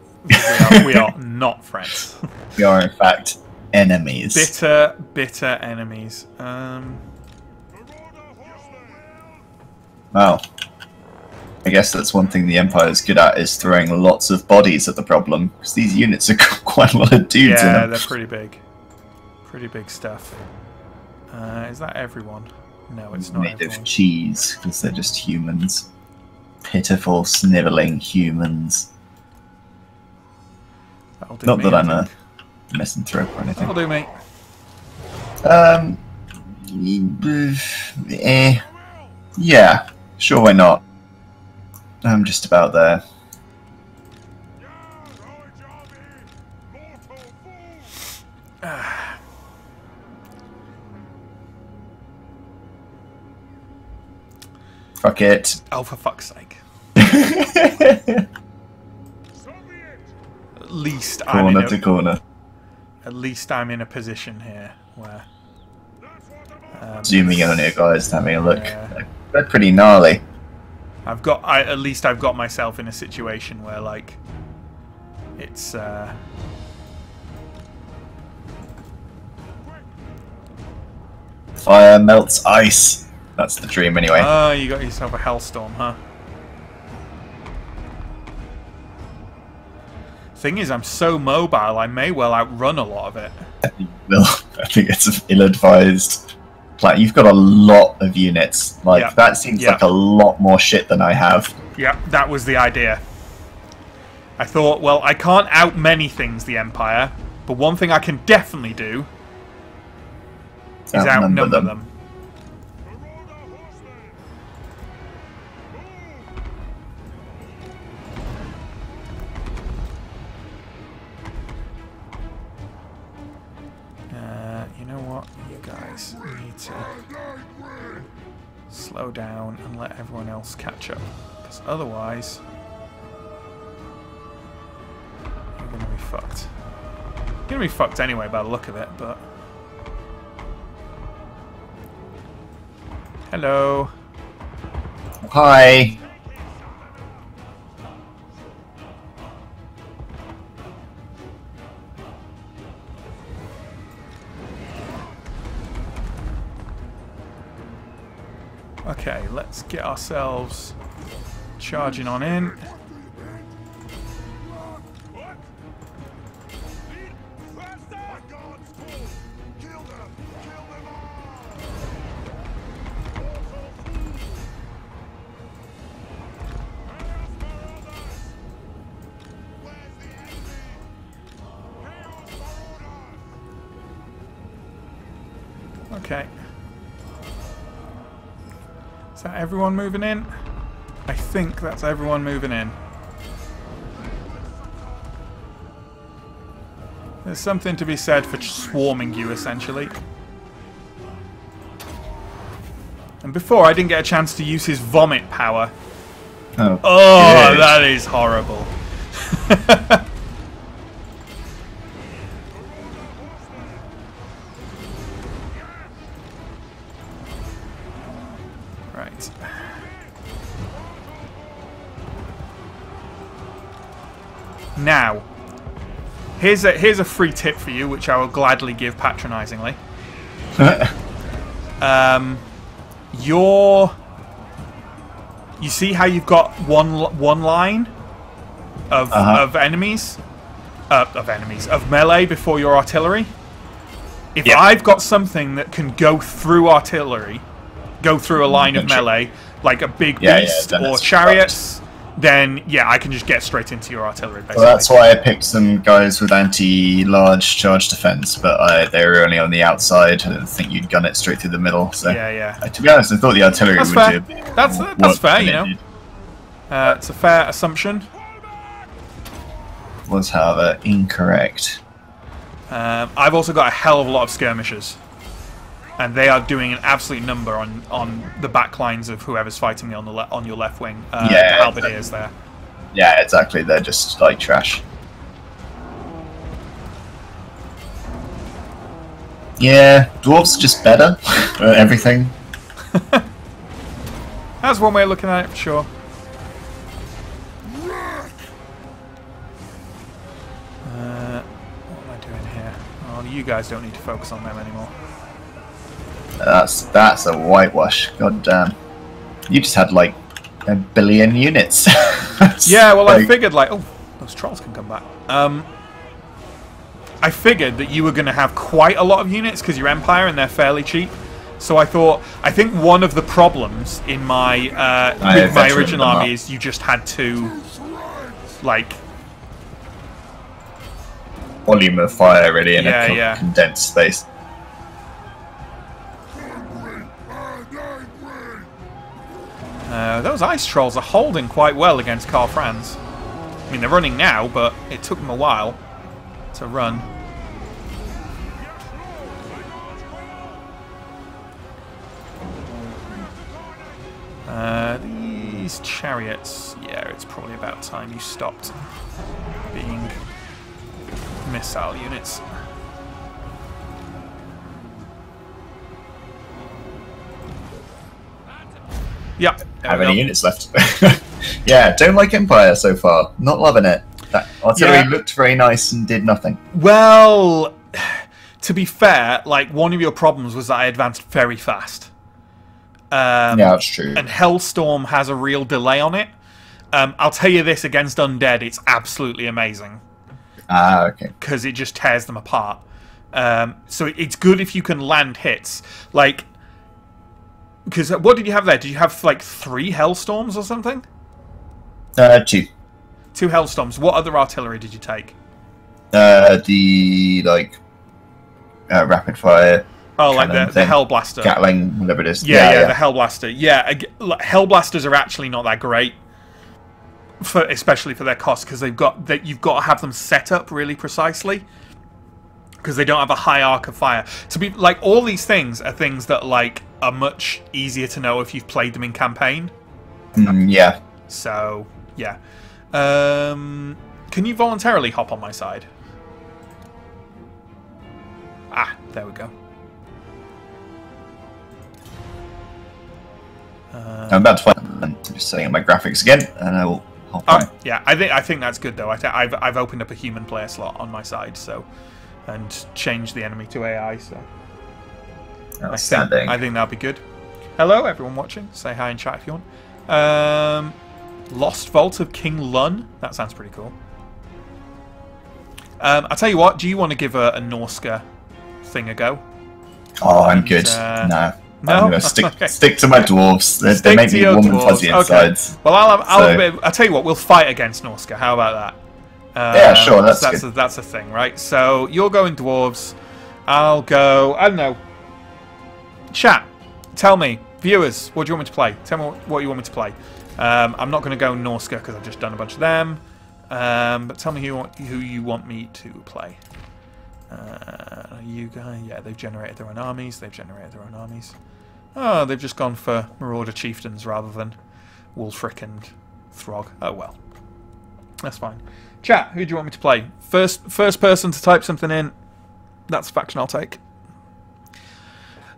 We are not friends. We are, in fact, enemies. Bitter enemies. Well, I guess that's one thing the Empire's good at, is throwing lots of bodies at the problem, because these units have got quite a lot of dudes in them. Yeah, they're pretty big. Pretty big stuff. Is that everyone? No, it's not made everyone. of cheese, because they're just humans. Pitiful, snivelling humans. That'll do Not me, that I I'm a think. misanthrope or anything. That'll do, mate. Yeah, sure, why not? I'm just about there. Fuck it. Oh, for fuck's sake. At least Corner to corner. At least I'm in a position here where Zooming in on you guys, having a look. Yeah. They're pretty gnarly. at least I've got myself in a situation where like it's Fire melts ice. That's the dream anyway. oh, you got yourself a hellstorm, huh? Thing is, I'm so mobile, I may well outrun a lot of it. Well, I think it's ill-advised. Like, you've got a lot of units. Like, Yeah. that seems Yeah. like a lot more shit than I have. Yeah, that was the idea. I thought, well, I can't out many things the Empire, but one thing I can definitely do is outnumber them. You know what? You guys need to slow down and let everyone else catch up, because otherwise you're going to be fucked. You're going to be fucked anyway by the look of it, but... Hello. Hi. Okay, let's get ourselves charging on in. Okay. Is that everyone moving in? I think that's everyone moving in. There's something to be said for swarming you, essentially. And before, I didn't get a chance to use his vomit power. Oh, Oh, that is horrible. Right. Now, here's a free tip for you, which I will gladly give patronisingly. You see how you've got one line of enemies, of melee before your artillery. If I've got something that can go through artillery, go through a line of melee, like a big beast or chariots, then yeah, I can just get straight into your artillery, basically. Well, that's why I picked some guys with anti-large charge defense, but they were only on the outside. I didn't think you'd gun it straight through the middle. So to be honest, I thought the artillery would fair. do. That's fair, you know. It's a fair assumption. Was, however, incorrect. I've also got a hell of a lot of skirmishers, and they are doing an absolute number on the back lines of whoever's fighting me on your left wing. The halberdiers there. Yeah, exactly. They're just like trash. Yeah, dwarves are just better at everything. That's one way of looking at it, for sure. What am I doing here? Oh, you guys don't need to focus on them anymore. That's a whitewash. God damn. You just had like 1 billion units. Yeah, well, I figured like, oh, those trolls can come back. I figured that you were going to have quite a lot of units because you're Empire and they're fairly cheap. So I think one of the problems in my with my original army is you just had to like volume of fire really in a condensed space. Those ice trolls are holding quite well against Karl Franz. I mean, they're running now, but it took them a while to run. These chariots, yeah, it's probably about time you stopped being missile units. Yep. How many units left? Yeah, don't like Empire so far. Not loving it. That artillery looked very nice and did nothing. Well, to be fair, like one of your problems was that I advanced very fast. Yeah, that's true. And Hellstorm has a real delay on it. I'll tell you this, against Undead, it's absolutely amazing. Ah, okay. Because it just tears them apart. So it's good if you can land hits. Like, Because what did you have there? Did you have like 3 Hellstorms or something? 2. 2 Hellstorms. What other artillery did you take? The like rapid fire. Oh, like the Hellblaster. Gatling, whatever it is. Yeah, the Hellblaster. Yeah, Hellblasters are actually not that great, especially for their cost, because you've got to have them set up really precisely, because they don't have a high arc of fire. To be like, all these things are things that like are much easier to know if you've played them in campaign. Yeah. So yeah, can you voluntarily hop on my side? Ah, there we go. I'm about to find. I'm just setting up my graphics again, and I will hop on. Yeah, I think that's good though. I've opened up a human player slot on my side, so, and changed the enemy to AI. So Outstanding. I think that'll be good. Hello, everyone watching. Say hi in chat if you want. Lost Vault of King Lun. That sounds pretty cool. I'll tell you what. Do you want to give a Norska thing a go? Oh, I'm good. No. No? I'm going to stick to my dwarves. They make me warm and fuzzy insides. Okay. Well, I'll tell you what. We'll fight against Norska. How about that? Yeah, sure. That's good. That's a thing, right? So you're going dwarves. I'll go. I don't know. Chat. Tell me, viewers, what do you want me to play? Tell me what you want me to play. I'm not going to go Norska because I've just done a bunch of them. But tell me who you want me to play. You guys, yeah, they've generated their own armies. Oh, they've just gone for Marauder Chieftains rather than Wulfric and Throg. Oh well, that's fine. Chat, who do you want me to play? First person to type something in, that's the faction I'll take.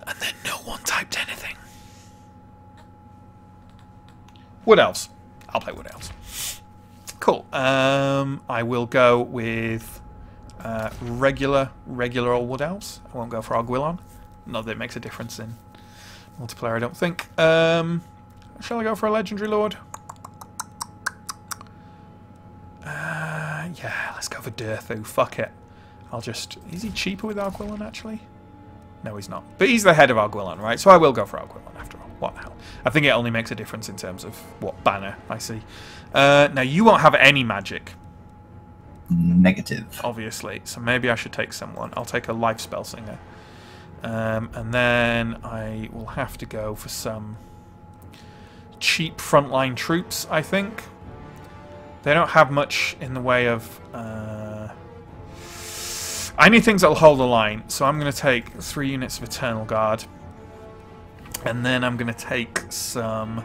And then no one typed anything. Wood Elves. I'll play Wood Elves. Cool. I will go with regular old Wood Elves. I won't go for Arguillon. Not that it makes a difference in multiplayer, I don't think. Shall I go for a Legendary Lord? Yeah, let's go for Durthu. Fuck it. I'll just... Is he cheaper with Arguillon, actually? No, he's not. But he's the head of Arguillon, right? So I will go for Arguillon after all. What the hell? I think it only makes a difference in terms of what banner I see. Now, you won't have any magic. Negative. Obviously. So maybe I should take someone. I'll take a Life Spell Singer. And then I will have to go for some cheap frontline troops, I think. They don't have much in the way of... I need things that will hold the line, so I'm going to take 3 units of Eternal Guard. And then I'm going to take some...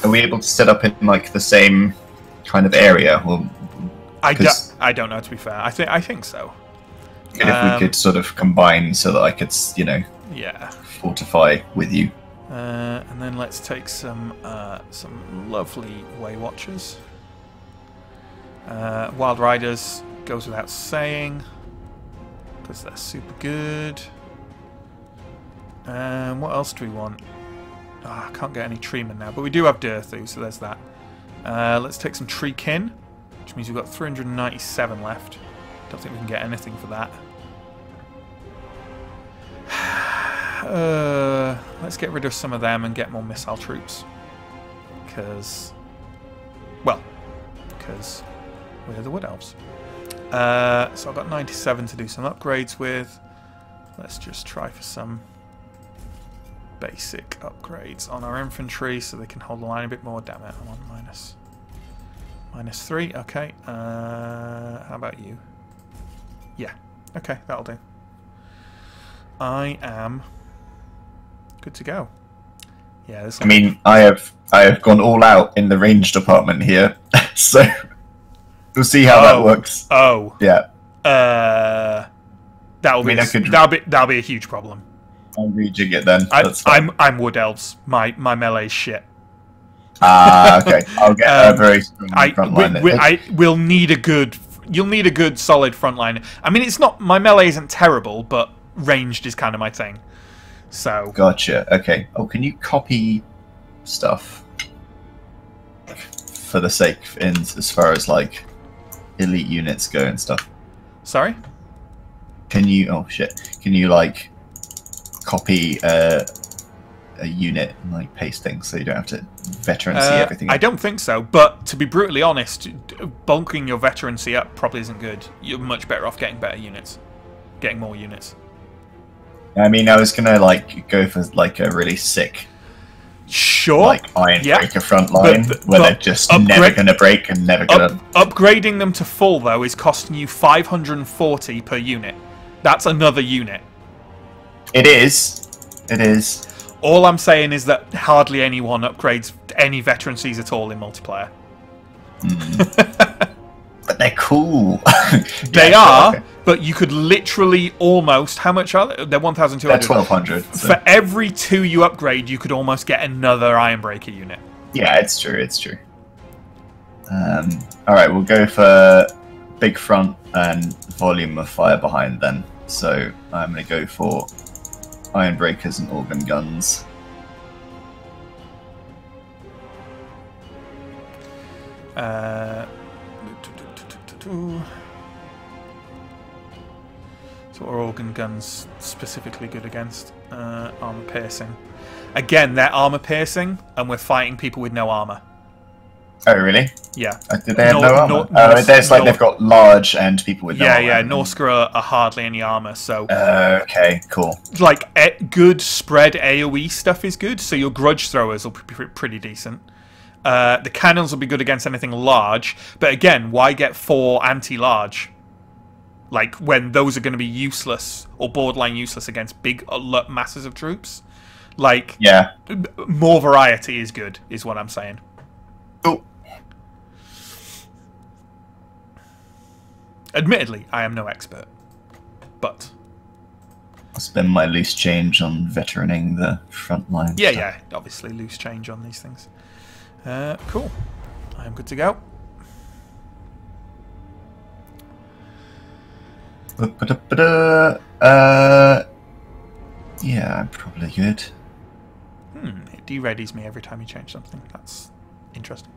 Are we able to set up in like the same kind of area? Well, I don't know, to be fair. I think so. If we could sort of combine so that I could, you know, yeah, fortify with you. And then let's take some lovely Way Watchers. Wild Riders goes without saying because they're super good. What else do we want? Oh, I can't get any Treemen now, but we do have Durthu, so there's that. Let's take some Tree Kin, which means we've got 397 left. Don't think we can get anything for that. Let's get rid of some of them and get more missile troops. Because we're the Wood Elves. So I've got 97 to do some upgrades with. Let's just try for some basic upgrades on our infantry so they can hold the line a bit more. Damn it, I'm on -3. Okay. How about you? Yeah. Okay, that'll do. I am good to go. Yeah. This. I mean, I have gone all out in the range department here, so we'll see how that works. Oh. Yeah. That'll be a huge problem. I'll rejig it then. I'm Wood Elves. My melee's shit. Okay. I'll get a very strong front line. We'll need a good. You'll need a good solid front line. I mean, it's not, my melee isn't terrible, but ranged is kind of my thing. So. Gotcha. Okay. Oh, can you copy stuff for the sake in as far as like elite units go and stuff? Sorry. Can you? Oh shit. Can you like copy a unit and like paste things, so you don't have to veteran see everything. I don't think so, but to be brutally honest, bulking your veterancy up probably isn't good. You're much better off getting better units, getting more units. I mean, I was gonna like go for like a really sick, like Ironbreaker front line, where they're just never gonna break and never gonna. Upgrading them to full though is costing you 540 per unit. That's another unit. It is. It is. All I'm saying is that hardly anyone upgrades any veterancies at all in multiplayer. But they're cool. They are, but you could literally almost... How much are they? They're 1,200. They're 1,200. So. For every 2 you upgrade, you could almost get another Ironbreaker unit. Yeah, it's true, it's true. Alright, we'll go for big front and volume of fire behind then. So I'm going to go for Ironbreakers and organ guns. So what are organ guns specifically good against? Armor piercing. Again, they're armor piercing, and we're fighting people with no armor. Oh, really? Yeah. Do they have no armor? It's like they've got large and people with no armor. Yeah, Norska are hardly any armor, so... okay, cool. Like, good spread AoE stuff is good, so your grudge throwers will be pretty decent. The cannons will be good against anything large, but again, why get 4 anti-large? Like, when those are going to be useless, or borderline useless against big masses of troops? Like, yeah, more variety is good, is what I'm saying. Cool. Admittedly, I am no expert, but... I'll spend my loose change on veteraning the front line. Yeah, obviously loose change on these things. Cool. I'm good to go. Yeah, I'm probably good. It de-readies me every time you change something. That's interesting.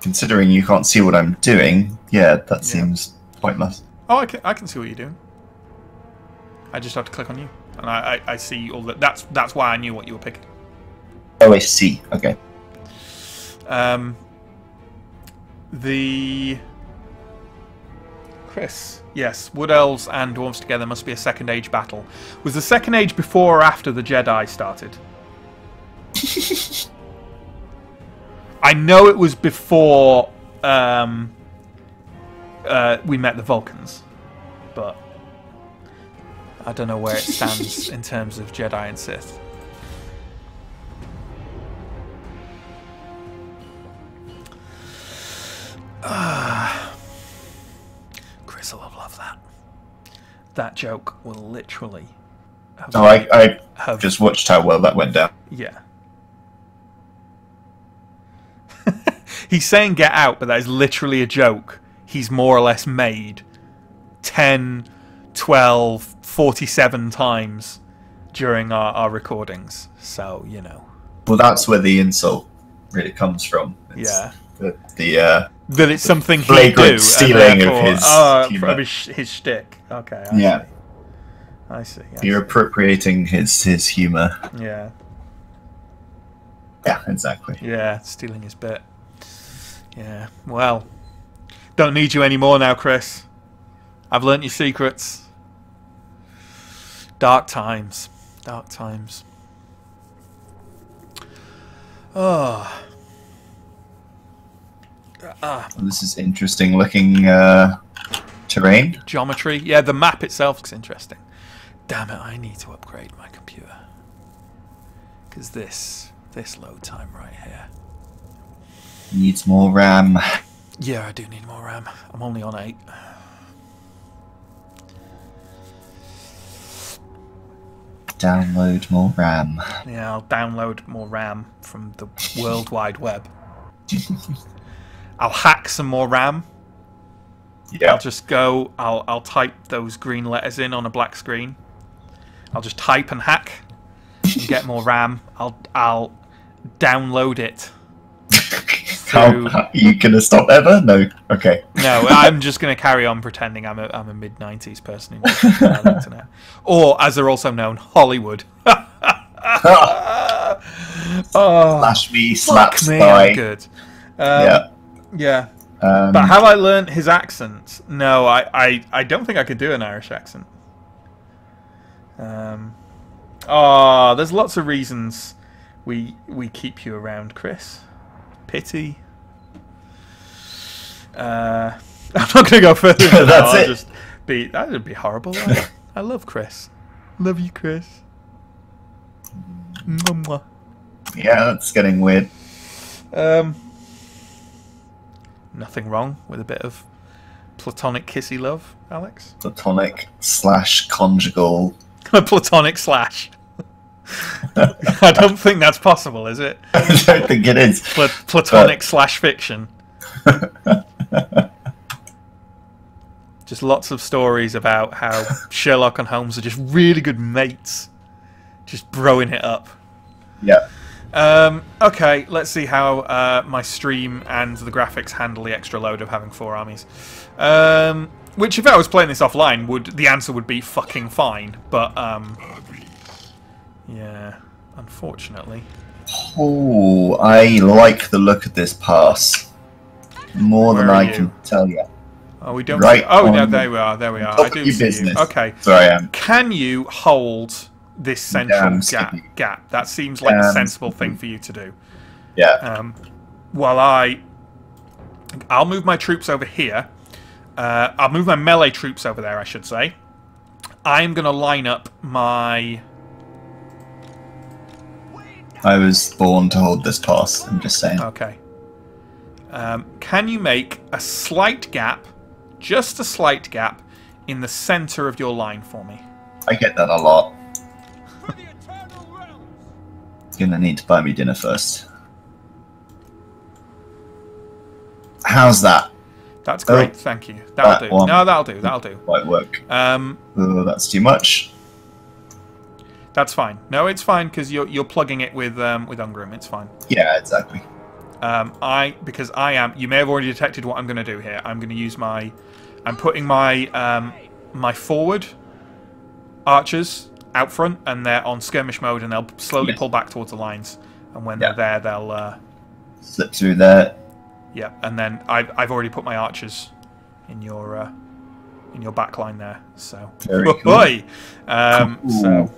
Considering you can't see what I'm doing, yeah, that seems pointless. Oh, I can see what you're doing. I just have to click on you, and I see all that. That's why I knew what you were picking. Oh, I see. Okay. Chris. Yes, Wood Elves and Dwarves together must be a Second Age battle. Was the Second Age before or after the Jedi started? I know it was before we met the Vulcans, but I don't know where it stands in terms of Jedi and Sith. Chris will love that. That joke will literally... I just watched how well that went down. Yeah. He's saying get out, but that is literally a joke. He's more or less made 10, 12, 47 times during our recordings. So, you know. Well, that's where the insult really comes from. Yeah. That it's something he flagrant do, stealing of his from his shtick. Okay. I see. You're appropriating his humour. Yeah. Yeah, exactly. Yeah, stealing his bit. Yeah. Well, don't need you anymore now, Chris. I've learnt your secrets. Dark times. Dark times. Oh. This is interesting looking terrain. Geometry. Yeah, the map itself looks interesting. Damn it, I need to upgrade my computer. Because this load time right here needs more RAM. Yeah, I do need more RAM. I'm only on 8. Download more RAM. Yeah, I'll download more RAM from the World Wide Web. I'll hack some more RAM. Yeah. I'll just go. I'll type those green letters in on a black screen. I'll just type and hack and get more RAM. I'll download it through... How you gonna stop ever? No. Okay. No, I'm just going to carry on pretending I'm a mid-90s person on the internet. Or, as they're also known, Hollywood. Oh, Slash me, slap fuck me, spy. I'm good. Yeah. Yeah. But have I learnt his accent? No, I don't think I could do an Irish accent. Oh, there's lots of reasons we keep you around, Chris. Pity. I'm not going to go further. That's it. Just that would be horrible. I love Chris. Love you, Chris. Mwah. Yeah, that's getting weird. Nothing wrong with a bit of platonic kissy love, Alex. Platonic / conjugal. Platonic / I don't think that's possible, is it? I don't think it is. Platonic / fiction. Just lots of stories about how Sherlock and Holmes are just really good mates. Just broing it up. Yeah. Okay, let's see how my stream and the graphics handle the extra load of having 4 armies. Which, if I was playing this offline, the answer would be fucking fine. But, yeah, unfortunately. Oh, I like the look of this pass. More than I can tell you. Oh, we don't. Right. Oh, no, there we are. There we are. I do see business. you. Okay. There I am. Can you hold this central gap? That seems like a sensible thing for you to do. Yeah. While I'll move my troops over here. I'll move my melee troops over there, I should say. I'm going to line up my... I was born to hold this pass, I'm just saying. Okay. Can you make a slight gap, just a slight gap, in the centre of your line for me? I get that a lot. Gonna need to buy me dinner first. How's that? That's great, thank you. That'll do. No, that'll do. That'll do. Might work. Oh, that's too much. That's fine. No, it's fine because you're plugging it with Ungrim. It's fine. Yeah, exactly. Because I am. You may have already detected what I'm going to do here. I'm going to use my. I'm putting my my forward archers out front, and they're on skirmish mode, and they'll slowly pull back towards the lines. And when they're there, they'll slip through there. Yeah, and then I've already put my archers in your back line there. So very cool. So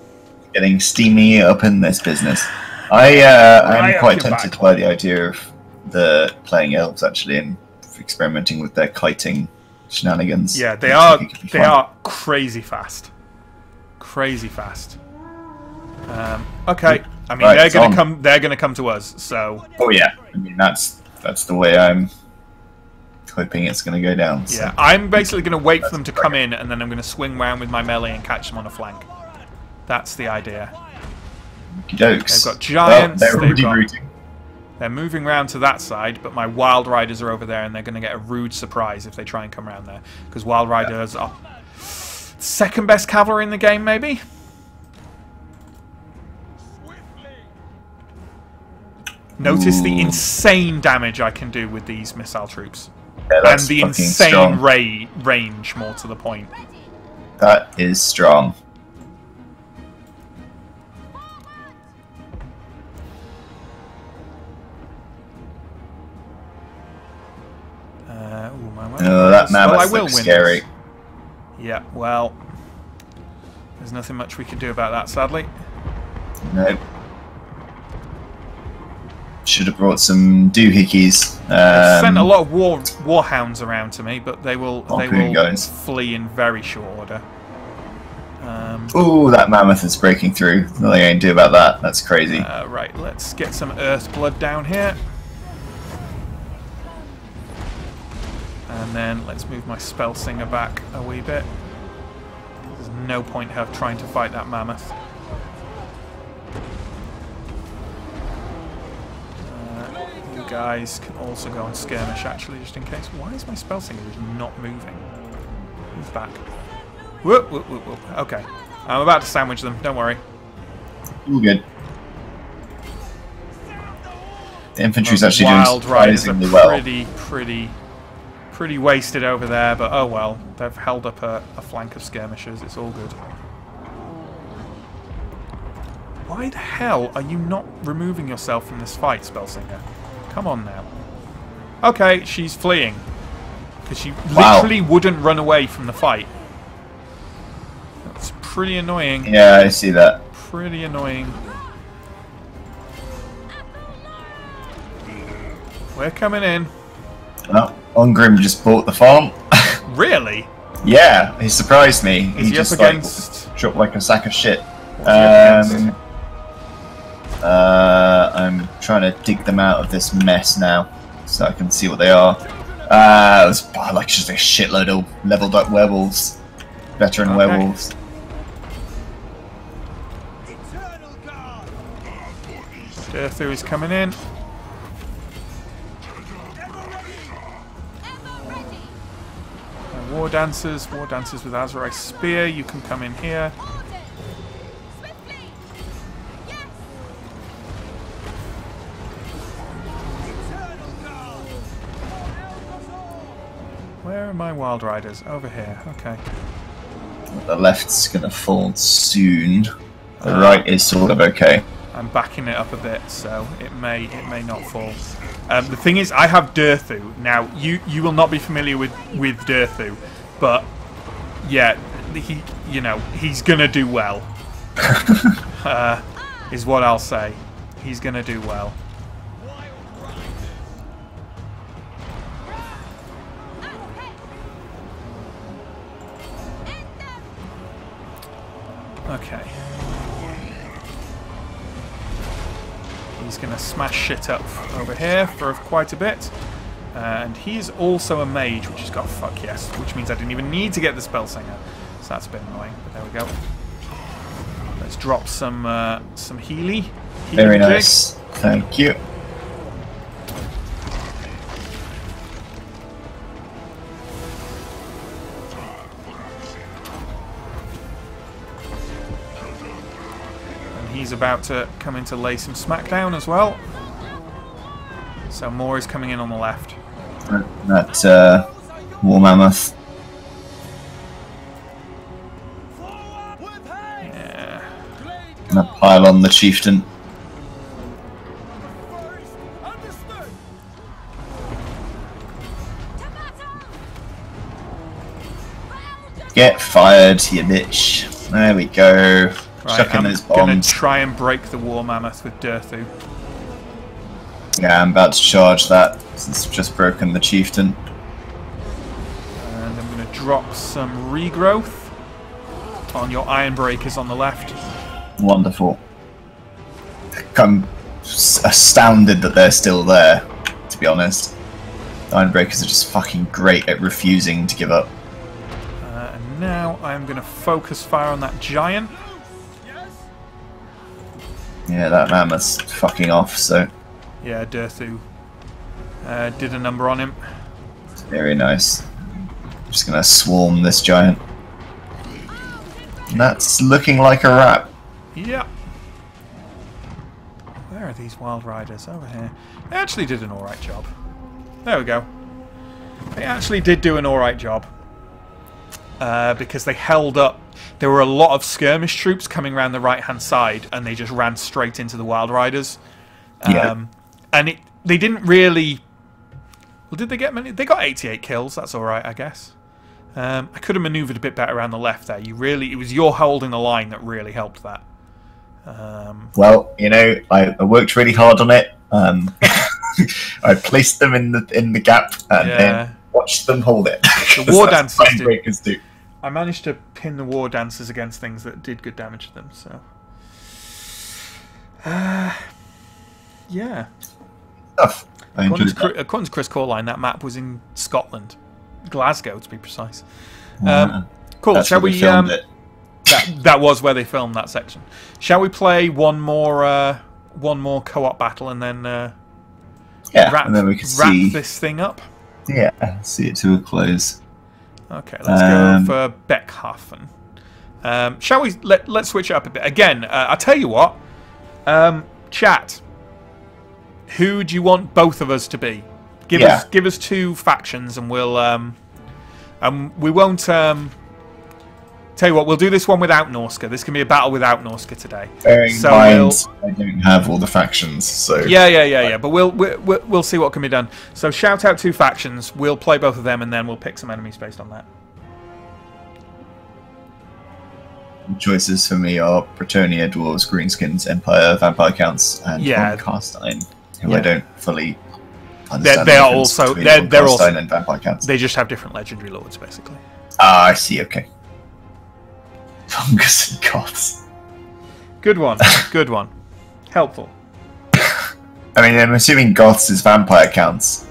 getting steamy up in this business. I'm quite tempted by the idea of the playing elves actually and experimenting with their kiting shenanigans. Yeah, they are crazy fast. Crazy fast. Okay, I mean they're gonna come to us. So. Oh yeah, I mean that's the way I'm hoping it's going to go down. So. Yeah, I'm basically going to wait for them to come in, and then I'm going to swing around with my melee and catch them on a flank. That's the idea. Okey-dokes. They've got giants. Well, they're already rooting. They're moving around to that side, but my wild riders are over there, and they're going to get a rude surprise if they try and come around there. Because wild riders are second best cavalry in the game, maybe? Notice the insane damage I can do with these missile troops. Yeah, and the insane range, more to the point. That is strong. That mammoth looks scary. Yeah, well, there's nothing much we can do about that, sadly. Nope. Should have brought some doohickeys. I've sent a lot of warhounds around to me, but they will flee in very short order. Ooh, that mammoth is breaking through. Nothing I can do about that. That's crazy. Right, let's get some earth blood down here. And then let's move my spell singer back a wee bit. There's no point of trying to fight that mammoth. Guys can also go and skirmish actually, just in case. Why is my spell singer just not moving? Move back. Whoop, whoop, whoop, whoop. Okay. I'm about to sandwich them, don't worry. All good. The infantry's Well, actually Wild doing Riders are surprisingly well. pretty wasted over there, but oh well. They've held up a flank of skirmishers. It's all good. Why the hell are you not removing yourself from this fight, Spellsinger? Come on now. Okay, she's fleeing. Because she literally wouldn't run away from the fight. That's pretty annoying. Yeah, I see that. Pretty annoying. We're coming in. Oh, Ongrim just bought the farm. Really? Yeah, he surprised me. Is he just up against... like dropped like a sack of shit. What's he up against? I'm trying to dig them out of this mess now, so I can see what they are. It's like just a shitload of leveled up werewolves, veteran werewolves. Durthu is coming in. War dancers with Azrai spear. You can come in here. Where are my Wild Riders? Over here. Okay. The left's gonna fall soon. The right is sort of okay. I'm backing it up a bit, so it may not fall. The thing is, I have Durthu. Now, you will not be familiar with Durthu, but yeah, he's gonna do well. Is what I'll say. He's gonna do well. Okay. He's going to smash shit up over here for quite a bit. And he's also a mage, which has got fuck yes, which means I didn't even need to get the Spellsinger. So that's a bit annoying, but there we go. Let's drop some Healy. Very nice. Thank you. He's about to come in to lay some smackdown as well. So more is coming in on the left. That War Mammoth. Yeah. Gonna pile on the chieftain. Get fired, you bitch. There we go. Right, Chucking I'm those going bombs. to try and break the War Mammoth with Durthu. Yeah, I'm about to charge that since I've just broken the chieftain. And I'm going to drop some regrowth on your Iron Breakers on the left. Wonderful. I'm astounded that they're still there, to be honest. Ironbreakers are just fucking great at refusing to give up. And now I'm going to focus fire on that giant. Yeah, that mammoth's fucking off, so... Yeah, Durthu did a number on him. Very nice. I'm just gonna swarm this giant. And that's looking like a wrap. Yeah. Where are these Wild Riders? Over here. They actually did an alright job. There we go. They actually did do an alright job. Because they held up. There were a lot of skirmish troops coming around the right-hand side, and they just ran straight into the Wild Riders. And they didn't really... Well, did they get many? They got 88 kills. That's alright, I guess. I could have manoeuvred a bit better around the left there. It was your holding the line that really helped that. Well, you know, I worked really hard on it. I placed them in the gap and then watched them hold it. The War Dancers do. I managed to pin the War Dancers against things that did good damage to them, so... yeah. Stuff. According to Chris Corline, that map was in Scotland. Glasgow, to be precise. Cool, That's shall where we... filmed it. That was where they filmed that section. Shall we play one more co-op battle and then... and then we can wrap see this thing up? Yeah, see it to a close. Okay, let's go for Beckhafen. Shall we... Let's switch it up a bit. Again, I'll tell you what. Chat. who do you want both of us to be? Give us 2 factions, and we'll we won't tell you what. We'll do this one without Norska. This can be a battle without Norska today. Bearing in mind, I don't have all the factions, so yeah. But we'll see what can be done. So shout out 2 factions. We'll play both of them, and then we'll pick some enemies based on that. Choices for me are Bretonnia, Dwarves, Greenskins, Empire, Vampire Counts, and Von Carstein, who I don't fully understand. They are also they're also and Vampire Counts. They just have different legendary lords, basically. Ah, I see. Okay. Fungus and Goths. Good one. Good one. Helpful. I mean, I'm assuming Goths is Vampire Counts.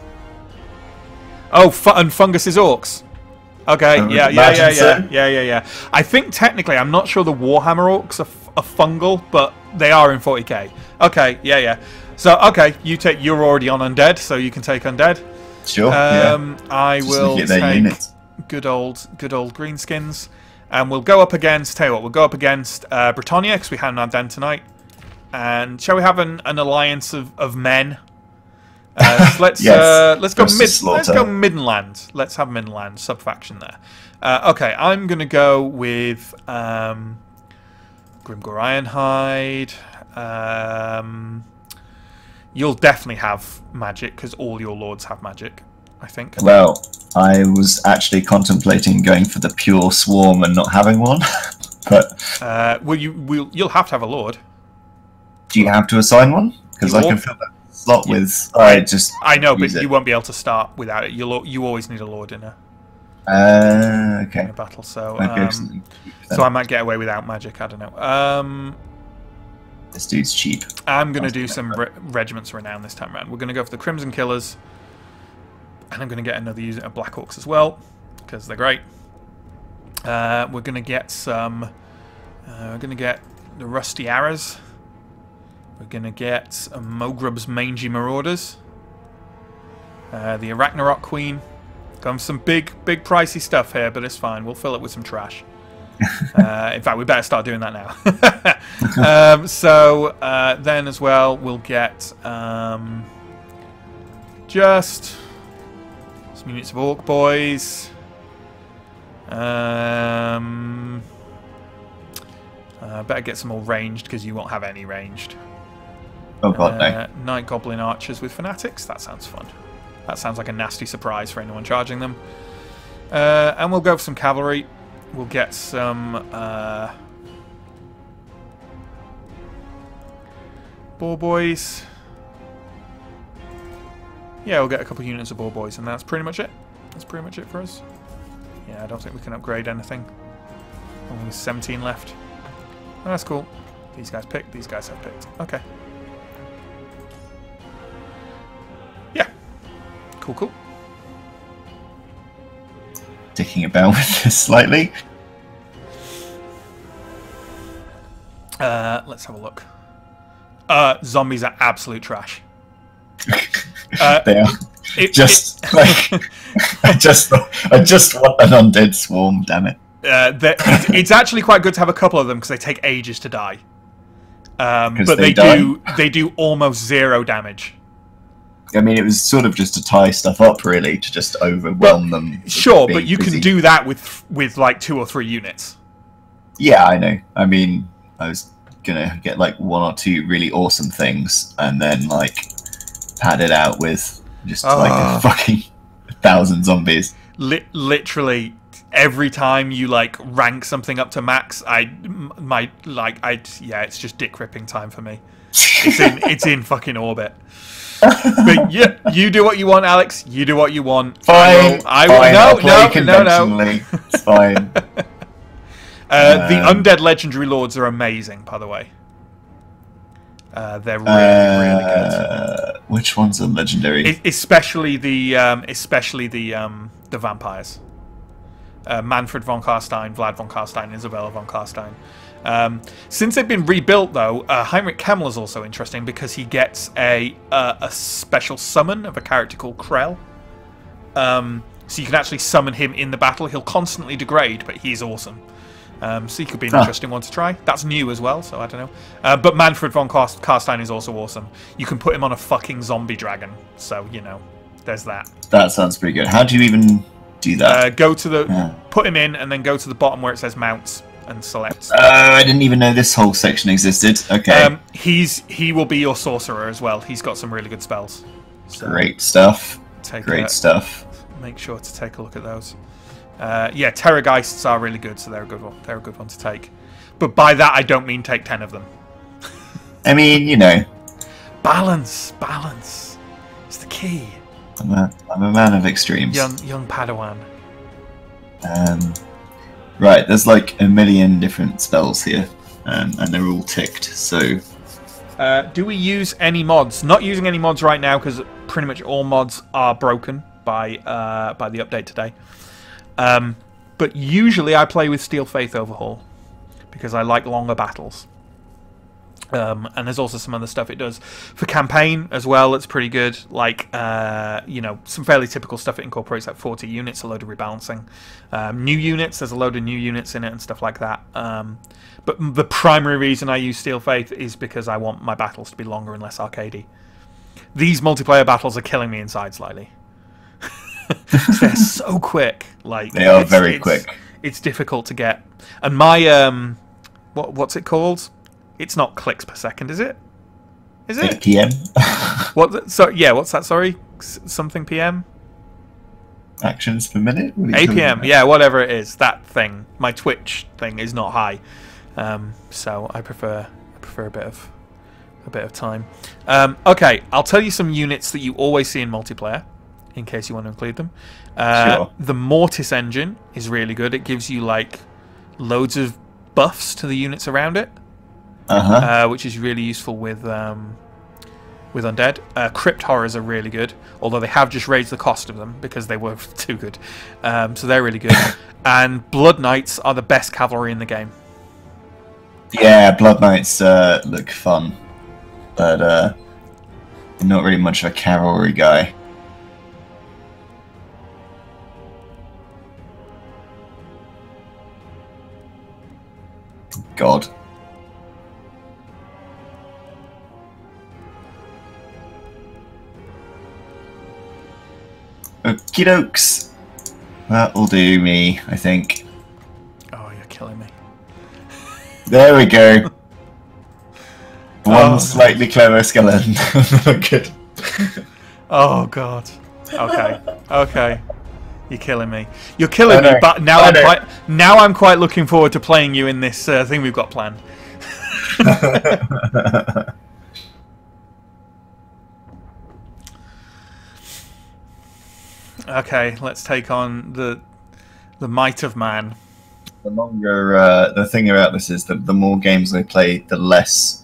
Oh, and Fungus is Orcs. Okay, yeah. I think technically, I'm not sure the Warhammer Orcs are fungal, but they are in 40k. Okay, yeah. So, okay, you're already on Undead, so you can take Undead. Sure, I will take good old Greenskins. And we'll go up against, tell you what, we'll go up against Bretonnia, because we haven't had them tonight. And shall we have an alliance of men? So let's go Midland. Let's have Midland sub-faction there. Okay, I'm going to go with Grimgor Ironhide. You'll definitely have magic, because all your lords have magic, I think. Well, I was actually contemplating going for the pure swarm and not having one, but you'll have to have a lord. Do you have to assign one? Because I can fill that slot with. I know, but you won't be able to start without it. You always need a lord in a okay. in a battle. So so I might get away without magic. I don't know. This dude's cheap. I'm going to do some regiments renown this time around. We're going to go for the Crimson Killers. And I'm going to get another unit of Black Hawks as well, because they're great. We're going to get some... we're going to get the Rusty Arrows. We're going to get Mogrub's Mangy Marauders. The Arachnarok Queen. Got some big pricey stuff here, but it's fine. We'll fill it with some trash. In fact, we better start doing that now. So then as well, we'll get just... units of Orc Boys. Better get some more ranged, because you won't have any ranged. Oh god, no. Night Goblin Archers with Fanatics. That sounds fun. That sounds like a nasty surprise for anyone charging them. And we'll go for some cavalry. We'll get some Boar Boys. Yeah, we'll get a couple of units of Boar Boys, and that's pretty much it. That's pretty much it for us. Yeah, I don't think we can upgrade anything. Only 17 left. Oh, that's cool. These guys picked, these guys have picked. Okay. Yeah. Cool. Ticking about with this slightly. Let's have a look. Zombies are absolute trash. They are. I just want an undead swarm, damn it. It's actually quite good to have a couple of them, because they take ages to die. But they do almost 0 damage. I mean, it was sort of just to tie stuff up, really, to just overwhelm them. Sure, but you can do that with like 2 or 3 units. Yeah, I know. I mean, I was gonna get like 1 or 2 really awesome things, and then like pad it out with just like a fucking 1,000 zombies. Literally every time you like rank something up to max, it's just dick ripping time for me. It's in fucking orbit. But yeah, you do what you want, Alex. You do what you want. Fine. No. It's fine. The undead legendary lords are amazing, by the way. They're really good. Which ones are legendary? Especially the vampires. Manfred von Carstein, Vlad von Carstein, Isabella von Carstein. Since they've been rebuilt, though, Heinrich Kemmel is also interesting, because he gets a special summon of a character called Krell. So you can actually summon him in the battle. He'll constantly degrade, but he's awesome. So he could be an interesting one to try. That's new as well, so I don't know. But Manfred von Karstein is also awesome. You can put him on a fucking zombie dragon, so, you know, there's that. That sounds pretty good. How do you even do that? Go to the... Put him in, and then go to the bottom where it says mounts, and select. I didn't even know this whole section existed. Okay. He will be your sorcerer as well. He's got some really good spells. So great stuff. Great stuff. Make sure to take a look at those. Yeah, Terrorgeists are really good, so they're a good one. They're a good one to take. But by that, I don't mean take 10 of them. I mean, you know, balance is the key. I'm a man of extremes. Young Padawan. Right, there's like a million different spells here, and they're all ticked. So, do we use any mods? Not using any mods right now because pretty much all mods are broken by the update today. But usually I play with Steel Faith Overhaul because I like longer battles. And there's also some other stuff it does for campaign as well. It's pretty good. Like, you know, some fairly typical stuff it incorporates, like 40 units, a load of rebalancing. New units, there's a load of new units in it and stuff like that. But the primary reason I use Steel Faith is because I want my battles to be longer and less arcadey. These multiplayer battles are killing me inside slightly. They're so quick. Like, they are very quick. It's difficult to get. And my what's it called? It's not clicks per second, is it? Is it? PM. What? So yeah, what's that? Sorry, something PM. Actions per minute. APM. Yeah, whatever it is. That thing. My Twitch thing is not high, so I prefer a bit of time. Okay, I'll tell you some units that you always see in multiplayer, in case you want to include them. Sure. The Mortis engine is really good. It gives you like loads of buffs to the units around it, which is really useful with undead. Crypt horrors are really good, although they have just raised the cost of them because they were too good. So they're really good. And Blood Knights are the best cavalry in the game. Yeah, Blood Knights look fun, but I'm not really much of a cavalry guy. God. Okie dokes. That'll do me, I think. Oh, you're killing me. There we go. One slightly clever skeleton. Good. Oh god. Okay. Okay. You're killing me. You're killing me. But now I'm quite looking forward to playing you in this thing we've got planned. Okay, let's take on the might of man. The longer the thing about this is that the more games I play, the less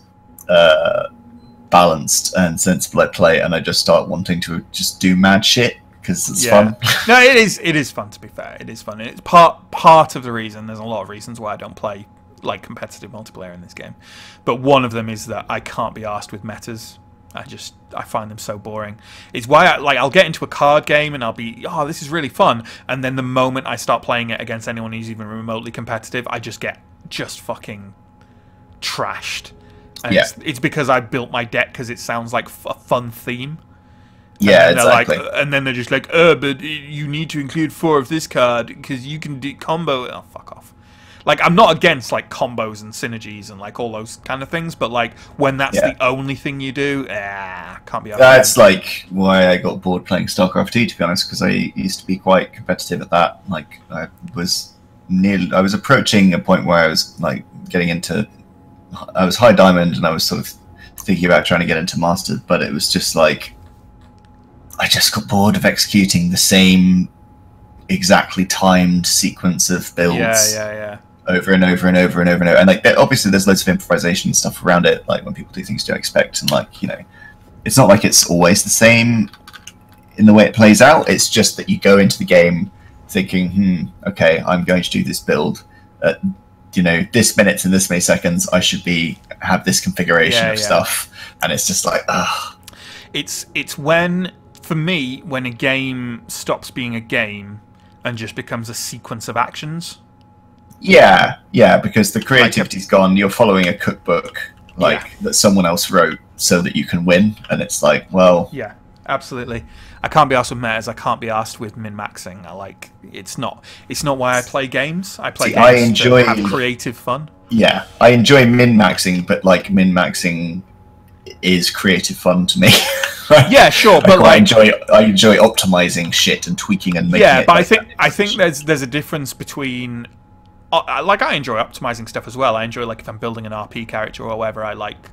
balanced and sensible I play, and I just start wanting to just do mad shit because it's fun. No, it is fun. To be fair, it is fun. And it's part of the reason. There's a lot of reasons why I don't play like competitive multiplayer in this game, but one of them is that I can't be arsed with metas. I find them so boring. It's why I'll get into a card game and I'll be, oh, this is really fun, and then the moment I start playing it against anyone who's even remotely competitive, I just get fucking trashed. And it's because I built my deck because it sounds like a fun theme. Yeah, exactly. And then they're just like, oh, but you need to include 4 of this card because you can do combo. Oh, fuck off. Like, I'm not against like combos and synergies and like all those kind of things, but like when that's the only thing you do, can't be. That's like why I got bored playing StarCraft 2, to be honest, because I used to be quite competitive at that. Like, I was approaching a point where I was like getting into. I was high diamond, and I was sort of thinking about trying to get into master, but it was just like I just got bored of executing the same exactly timed sequence of builds. Over and over and over and over and over, and like obviously there's loads of improvisation and stuff around it, like when people do things you don't expect, and like, you know, it's not like it's always the same in the way it plays out. It's just that you go into the game thinking, okay, I'm going to do this build at, you know, this minutes and this many seconds. I should have this configuration of stuff, and it's just like, It's when, for me, when a game stops being a game and just becomes a sequence of actions. Yeah, because the creativity's gone. You're following a cookbook that someone else wrote so that you can win, and it's like, well, yeah, absolutely. I can't be asked with metas. I can't be asked with min-maxing. It's not why I play games. I play games to have creative fun. Yeah, I enjoy min-maxing, but like min-maxing is creative fun to me. Yeah, sure, but I enjoy optimizing shit and tweaking and making it. But I think there's a difference between I enjoy optimizing stuff as well. I enjoy, like, if I'm building an RP character or whatever, I like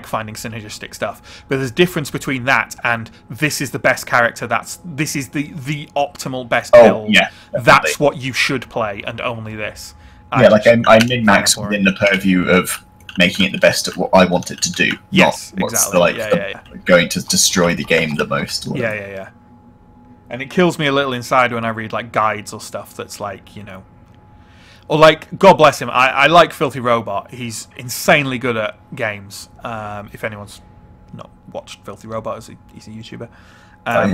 finding synergistic stuff. But there's a difference between that and this is the best character. This is the optimal best build. Yeah, that's what you should play, and only this. I min-max within the purview of making it the best at what I want it to do. Yes, not exactly. Going to destroy the game the most. Yeah. And it kills me a little inside when I read, like, guides or stuff that's like, you know. Or, like, God bless him, I like Filthy Robot. He's insanely good at games. If anyone's not watched Filthy Robot, he's a YouTuber.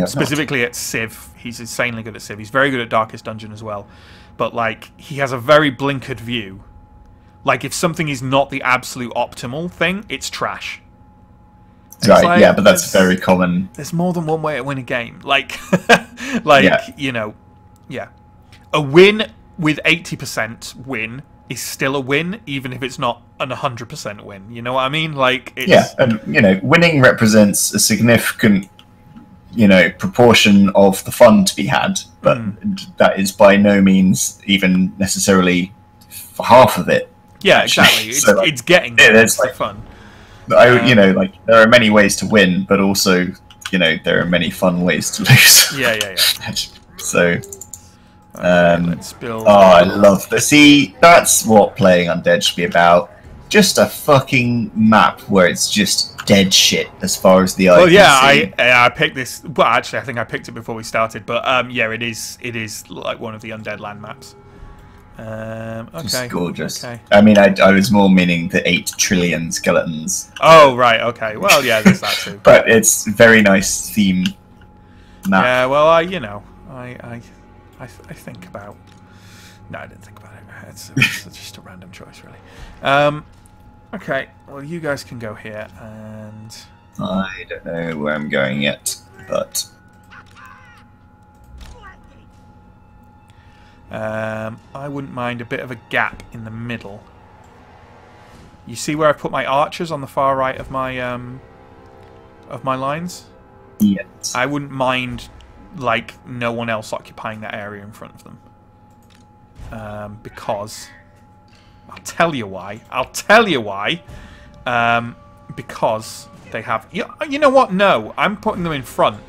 Specifically at Civ. He's insanely good at Civ. He's very good at Darkest Dungeon as well. But, like, he has a very blinkered view. Like, if something is not the absolute optimal thing, it's trash. Right, like, yeah, but that's very common. There's more than one way to win a game. Like, you know, yeah. A win with 80% win is still a win, even if it's not an 100% win. You know what I mean? Like, it's... Yeah, and, you know, winning represents a significant, you know, proportion of the fun to be had, but that is by no means even necessarily for half of it. Yeah, actually. exactly. So, like, it's getting it's like fun. You know, like, there are many ways to win, but also, you know, there are many fun ways to lose. Yeah. So, let's build. Oh, I love this. See, that's what playing Undead should be about. Just a fucking map where it's just dead shit as far as the eye can see. I picked this. Well, actually, I think I picked it before we started. But yeah, it is like one of the Undead land maps. Okay. Just gorgeous. Okay. I mean, I was more meaning the 8 trillion skeletons. Oh, right. Okay. Well, yeah, there's that too. But it's a very nice theme map. Yeah. Well, I think about. No, I didn't think about it. It's just a random choice, really. Okay. Well, you guys can go here, and I don't know where I'm going yet, but. I wouldn't mind a bit of a gap in the middle. You see where I've put my archers on the far right of my lines? Yes. I wouldn't mind, like, no one else occupying that area in front of them. Because I'll tell you why. Because they have. You know what? No, I'm putting them in front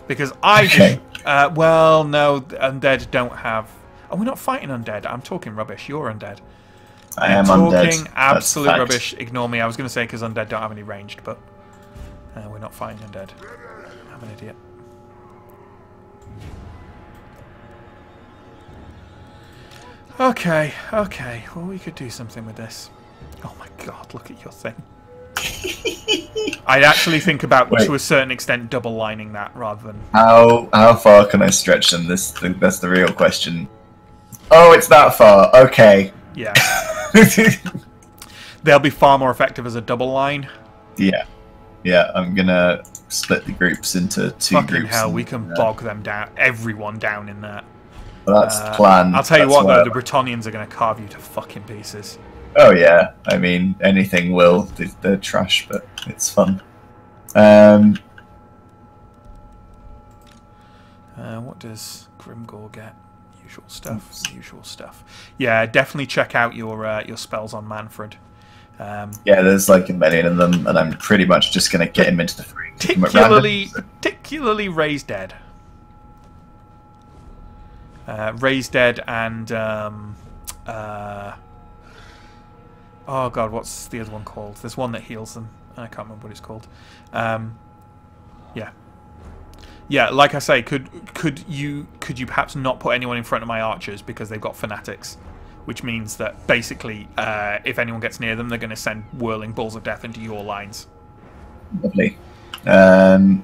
because Okay. Well, no, undead don't have... Oh, we're not fighting undead. I'm talking rubbish. You're undead. I am undead. Talking absolute rubbish. Ignore me. I was going to say because undead don't have any ranged, but we're not fighting undead. I'm an idiot. Okay. Well, we could do something with this. Oh my god, look at your thing. I'd actually think about, to a certain extent, double lining that rather than... How far can I stretch them? That's the real question. Oh, it's that far. Okay. Yeah. They'll be far more effective as a double line. Yeah. I'm gonna split the groups into two groups. Fucking hell, we can bog them down, everyone down in that. Well, that's the plan. I'll tell you what, though, the Bretonnians are going to carve you to fucking pieces. Oh yeah, I mean, anything will. They're trash, but it's fun. What does Grimgore get? Usual stuff. Yeah, definitely check out your spells on Manfred. Yeah, there's like a million of them, and I'm pretty much just going to get him into the free. Particularly Raised Dead. Raised Dead and... oh god, what's the other one called? There's one that heals them. I can't remember what it's called. Yeah, like I say, could you perhaps not put anyone in front of my archers because they've got fanatics, which means that basically if anyone gets near them, they're going to send whirling balls of death into your lines. Lovely.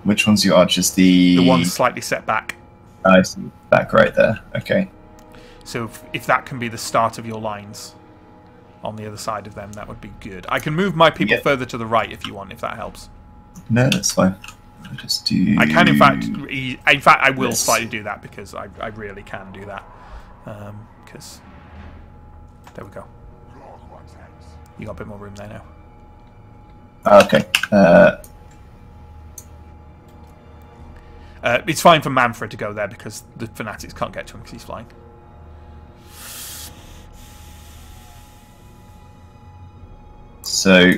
Which one's your archers? The one slightly set back. I see. Back right there. Okay. So if that can be the start of your lines on the other side of them, that would be good. I can move my people further to the right if you want, if that helps. No, that's fine. I'll just do. I can, in fact, I will slightly do that because I really can do that. Because there we go. You got a bit more room there now. Okay. It's fine for Manfred to go there because the fanatics can't get to him because he's flying. So,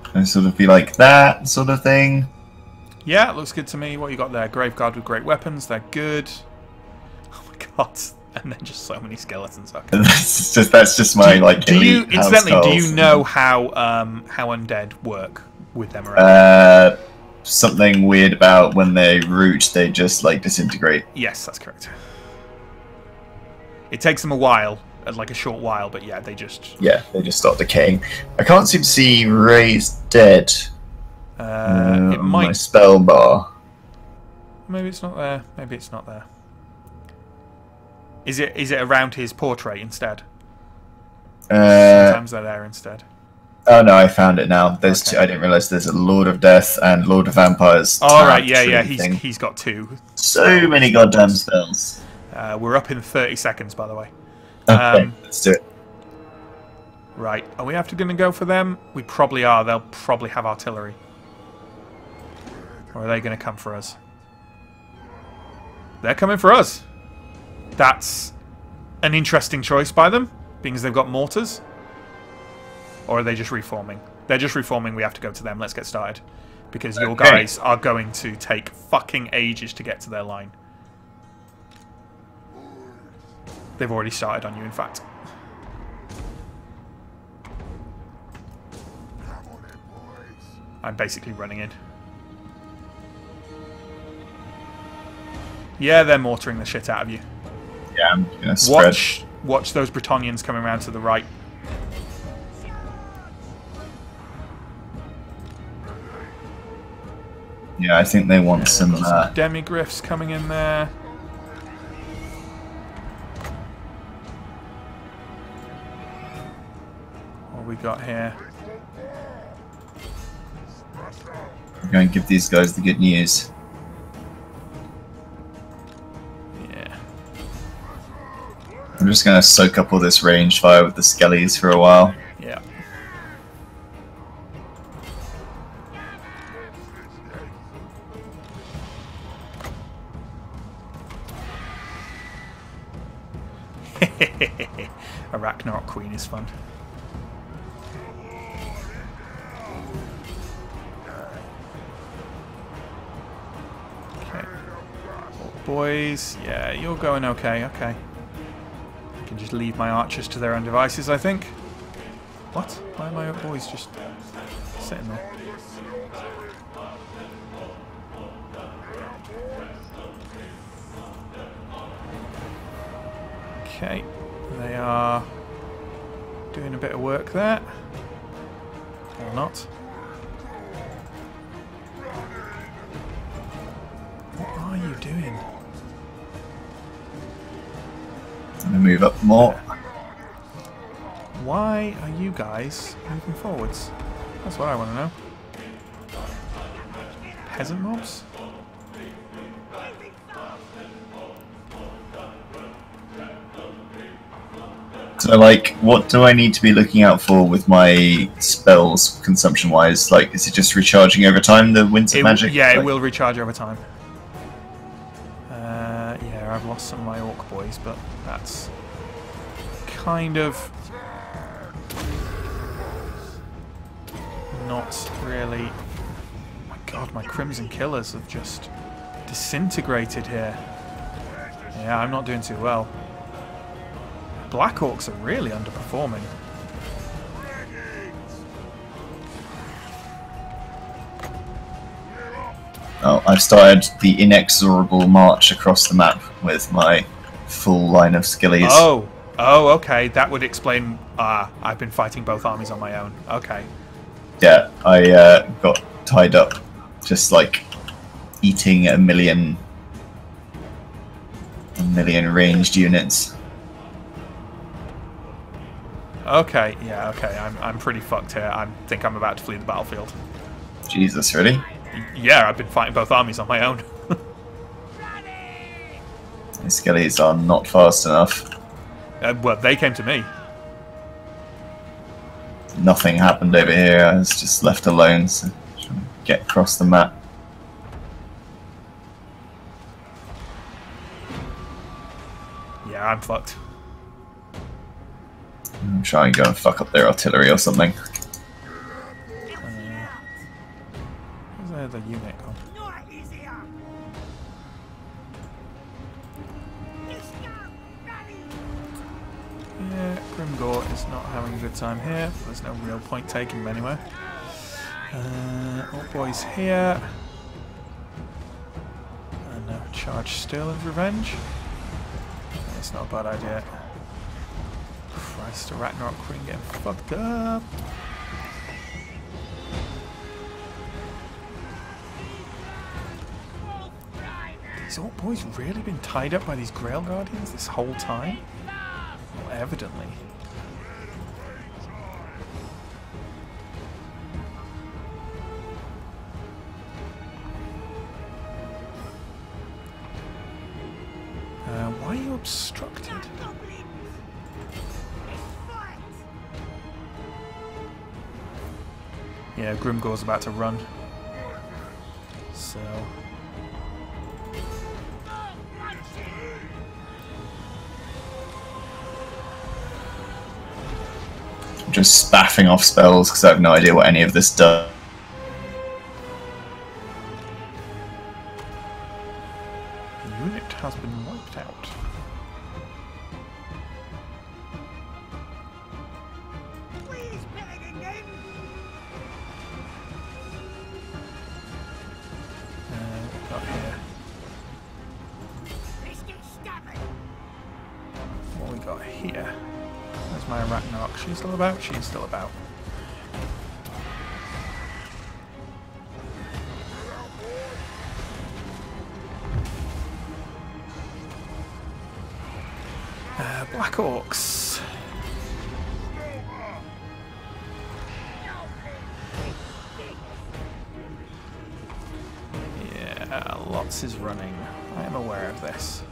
it'll sort of be like that sort of thing. Yeah, it looks good to me. What you got there? Graveguard with great weapons. They're good. Oh my god! And then just so many skeletons. Okay. that's just my incidentally, do you know how undead work with them around? Something weird about when they root, they just like disintegrate. Yes, that's correct. It takes them a while, like a short while, but yeah, they just start decaying. I can't seem to see Ray's dead. It might. My spell bar. Maybe it's not there. Maybe it's not there. Is it around his portrait instead? Sometimes they're there instead. Oh no, I found it now. There's two. I didn't realize there's a Lord of Death and Lord of Vampires. Oh right, yeah. He's got two. So many goddamn spells. We're up in 30 seconds, by the way. Okay, let's do it. Right, are we going to go for them? We probably are. They'll probably have artillery. Or are they going to come for us? They're coming for us. That's an interesting choice by them, being as they've got mortars. Or are they just reforming? They're just reforming. We have to go to them. Let's get started. Because your guys are going to take fucking ages to get to their line. They've already started on you, in fact. I'm basically running in. Yeah, they're mortaring the shit out of you. Yeah, I'm gonna spread. Watch those Bretonnians coming around to the right. Yeah, I think they want some Demigriffs coming in there. What we got here? I'm going to give these guys the good news. Yeah. I'm just going to soak up all this range fire with the skellies for a while. Yeah. A Ragnarok Queen is fun. Okay. Boys, yeah, you're going okay, okay. I can just leave my archers to their own devices, I think. What? Why are my boys just sitting there? Okay, they are doing a bit of work there. Or not. What are you doing? I'm going to move up more. Why are you guys moving forwards? That's what I want to know. Peasant mobs? So, like, what do I need to be looking out for with my spells, consumption-wise? Like, is it just recharging over time, the winter magic? Yeah, like... it will recharge over time. Yeah, I've lost some of my orc boys, but that's kind of not really... Oh my god, my Crimson Killers have just disintegrated here. Yeah, I'm not doing too well. Black Orcs are really underperforming. Oh, I've started the inexorable march across the map with my full line of skillies. Oh, okay. That would explain... I've been fighting both armies on my own. Okay. Yeah, I got tied up just like eating a million ranged units. Okay, yeah, okay. I'm pretty fucked here. I think I'm about to flee the battlefield. Jesus, really? Yeah, I've been fighting both armies on my own. These skellies are not fast enough. Well, they came to me. Nothing happened over here. I was just left alone, so trying to get across the map. Yeah, I'm fucked. I'm trying to go and fuck up their artillery or something. Where's the unit gone? Yeah, Grimgor is not having a good time here. There's no real point taking him anywhere. All boys here. And now charge still of revenge. It's not a bad idea. Christ, the Ragnarok Queen getting fucked up. These old boys really been tied up by these Grail Guardians this whole time? Well, evidently. Why are you obstructed? Yeah, Grimgor's about to run. So... I'm just spaffing off spells because I have no idea what any of this does. The unit has been wiped out. What we got here? What we got here? Where's my Ragnarok? She's still about? She's still about. Black Orcs. Yeah, lots is running. I am aware of this.